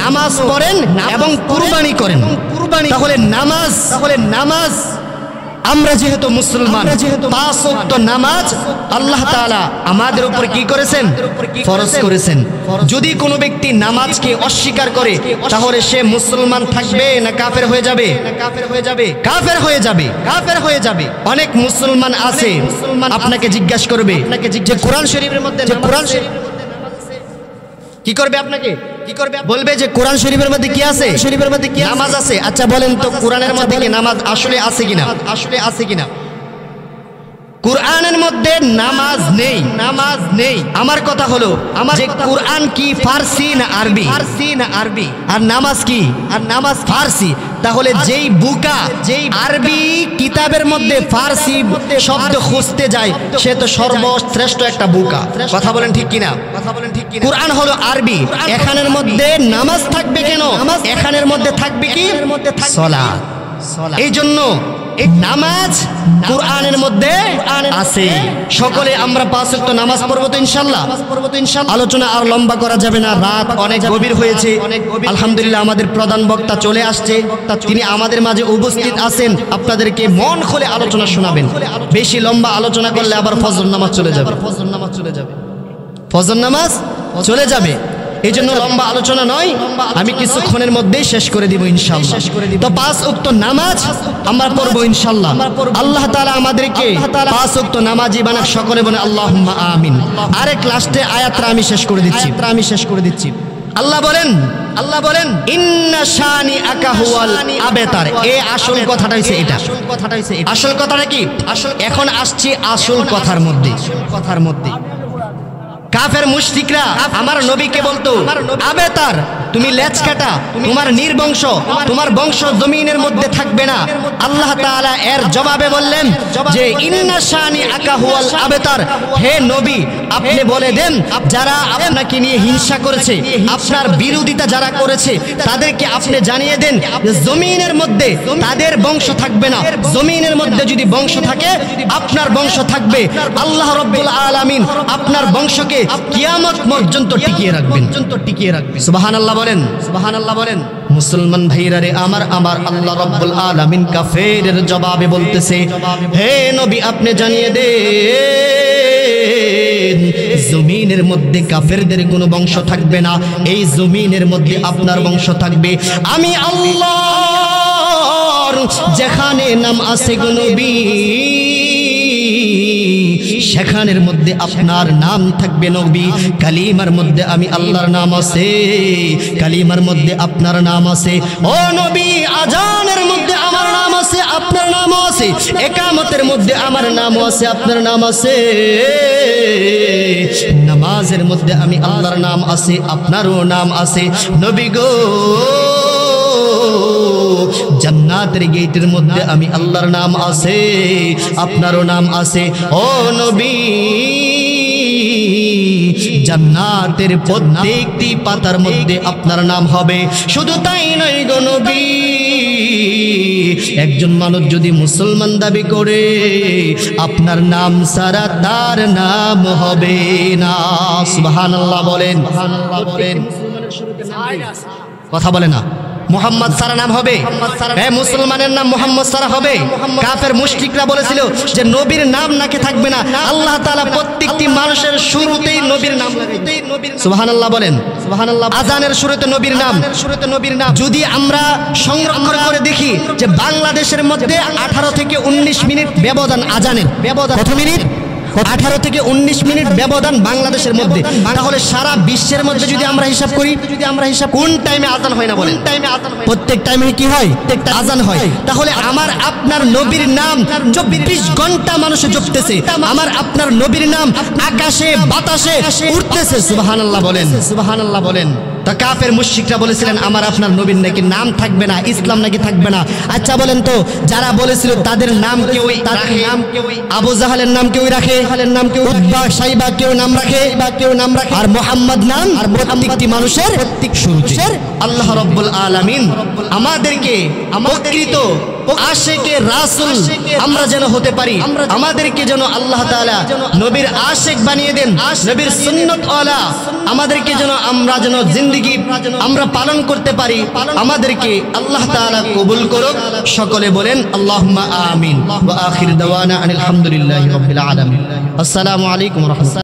নামাজ পড়েন এবং কুরবানি করেন। তাহলে নামাজ আমরা যেহেতু মুসলমান, 5 ওয়াক্ত নামাজ আল্লাহ তাআলা আমাদের উপর কি করেছেন? ফরজ করেছেন। যদি কোনো ব্যক্তি নামাজকে অস্বীকার করে তাহলে সে মুসলমান থাকবে না কাফের হয়ে যাবে? কাফের হয়ে যাবে। অনেক মুসলমান আছে আপনাকে জিজ্ঞাসা করবে যে কোরআন শরীফের মধ্যে কি করবে? আপনাকে বলবে যে কোরআন শরীফের মধ্যে কি আছে? নামাজ আছে। আচ্ছা বলেন তো কোরআনের মধ্যে কি নামাজ আসলে আছে কিনা? কুরআনের মধ্যে নামাজ নেই। আমার কথা হলো যে কুরআন কি ফারসি না আরবি? আর নামাজ কি? ফারসি। তাহলে যেই বুকা আরবি কিতাবের মধ্যে ফারসি শব্দ খুঁজতে যায় সে তো সর্বশ্রেষ্ঠ একটা বুকা। কথা বলেন ঠিক কিনা? কুরআন হলো আরবি, এখানের মধ্যে নামাজ থাকবে কেন? এখানের মধ্যে থাকবে কি? সালাত। এই জন্য নামাজ কুরআনের মধ্যে আছে। সকলে আমরা 5 ওয়াক্ত নামাজ পড়ব তো ইনশাআল্লাহ। আলোচনা আর লম্বা করা যাবে না, রাত অনেক গভীর হয়েছে। আলহামদুলিল্লাহ আমাদের প্রধান বক্তা চলে আসছে, তিনি আমাদের মাঝে উপস্থিত আছেন, আপনাদেরকে মন খুলে আলোচনা শোনাবেন। বেশি লম্বা আলোচনা করলে আবার ফজর নামাজ চলে যাবে। এই জন্য লম্বা আলোচনা নয়, আমি কিছুক্ষণের মধ্যেই শেষ করে দিব ইনশাআল্লাহ। তো 5 ওয়াক্ত নামাজ আমরা পড়বো ইনশাআল্লাহ। আল্লাহ তাআলা আমাদেরকে 5 ওয়াক্ত নামাজি বানাক। সকলে বলে আল্লাহুম্মা আমিন। আরেক লাস্টে আয়াতটা আমি শেষ করে দিচ্ছি। আল্লাহ বলেন ইন্না শানি আকা হুয়াল আবেতার। এই আসল কথাটা হইছে এটা। আসল কথাটা কি? এখন আসছি আসল কথার মধ্যে। কাফের মুশরিকরা আমার নবীকে বলতো, আবেতার তুমি লেজ কাটা, তোমার নির্বংশ, তোমার বংশ জমিনের মধ্যে থাকবে না। আল্লাহ তাআলা এর জবাবে বললেন যে ইন্না শানি আকা হুয়াল আবেতার, হে নবী আপনি বলে দেন যারা আপনাকে নিয়ে হিংসা করেছে, আপনার বিরোধিতা যারা করেছে তাদেরকে আপনি জানিয়ে দেন যে জমিনের মধ্যে তাদের বংশ থাকবে না। জমিনের মধ্যে যদি বংশ থাকে আপনার বংশ থাকবে। আল্লাহ রাব্বুল আলামিন আপনার বংশকে কিয়ামত পর্যন্ত টিকিয়ে রাখবেন। সুবহানাল্লাহ বলেন। মুসলমান ভাইরা রে আমার আল্লাহ রাব্বুল আলামিন কাফেরের জবাবে বলতেছে, হে নবী আপনি জানিয়ে দেন জমিনের মধ্যে কাফেরদের কোনো বংশ থাকবে না, এই জমিনের মধ্যে আপনার বংশ থাকবে। আমি আল্লাহর যেখানে নাম আছে গো নবী সেখানের মধ্যে আপনার নাম থাকবে নবী। কালিমার মধ্যে আমি আল্লাহর নাম আছে, কালিমার মধ্যে আপনার নাম আছে। ও নবী আজানের মধ্যে আমার নাম আছে, আপনার নামও আছে। একামতের মধ্যে আমার নামও আছে, আপনার নাম আছে। নামাজের মধ্যে আমি আল্লাহর নাম আছে, আপনারও নাম আছে। নবী গো জান্নাতের গেটের মধ্যে আমি আল্লাহর নাম আছে, আপনারও নাম আছে। ও নবী জান্নাতের প্রত্যেকটি পাতার মধ্যে আপনার নাম হবে। শুধু তাই নয় গো নবী, একজন মানুষ যদি মুসলমান দাবি করে আপনার নাম ছাড়া তার নাম হবে না। সুবহানাল্লাহ বলেন। কথা বলে না। মুহাম্মদ সারা নাম হবে, মুসলমানের নাম মুহাম্মদ সারা হবে। কাফের মুশরিকরা বলেছিল যে নবীর নাম নাকি থাকবে না। আল্লাহ তাআলা প্রত্যেকটি মানুষের শুরুতেই নবীর নাম লাগাই। সুবহানাল্লাহ বলেন। আজানের শুরুতে নবীর নাম। যদি আমরা সংরক্ষণ করে দেখি যে বাংলাদেশের মধ্যে 18 থেকে 19 মিনিট ব্যবধান আজানের। কত মিনিট? 18 থেকে 19 মিনিট ব্যবধান বাংলাদেশের মধ্যে। তাহলে সারা বিশ্বের মধ্যে যদি আমরা হিসাব করি, কোন টাইমে আজান হয় না বলেন? প্রত্যেক টাইমে কি হয়? আজান হয়। তাহলে আমার আপনার নবীর নাম 24 ঘন্টা মানুষে জপতেছে। আমার আপনার নবীর নাম আকাশে বাতাসে উঠতেছে। সুবহানাল্লাহ বলেন। তা কাফের মুশরিকরা বলেছিলেন আমার আপনার নবীর নাকি নাম থাকবে না, ইসলাম নাকি থাকবে না। আচ্ছা বলেন তো যারা বলেছিল তাদের নাম কেউ রাখে? আবু জাহালের নাম কেউ রাখে? উতবা সাইবা কেউ নাম রাখে? আর মুহাম্মদ নাম আর প্রত্যেকটি মানুষের শুরুতে। আল্লাহ রাব্বুল আলামিন আমাদেরকে প্রকৃত আশিকে রাসূল আমরা যেন হতে পারি, আমাদেরকে যেন আল্লাহ তাআলা নবীর আশিক বানিয়ে দেন, নবীর সুন্নাত ওয়ালা আমাদেরকে যেন আমরা যেন জিন্দেগি আমরা পালন করতে পারি। আমাদেরকে আল্লাহ তাআলা কবুল করুক। সকলে বলেন আল্লাহুম্মা আমিন। ওয়া আখির দাওয়ানা আনিল হামদুলিল্লাহি রাব্বিল আলামিন। আসসালামু আলাইকুম ওয়া রাহমাতুল্লাহ।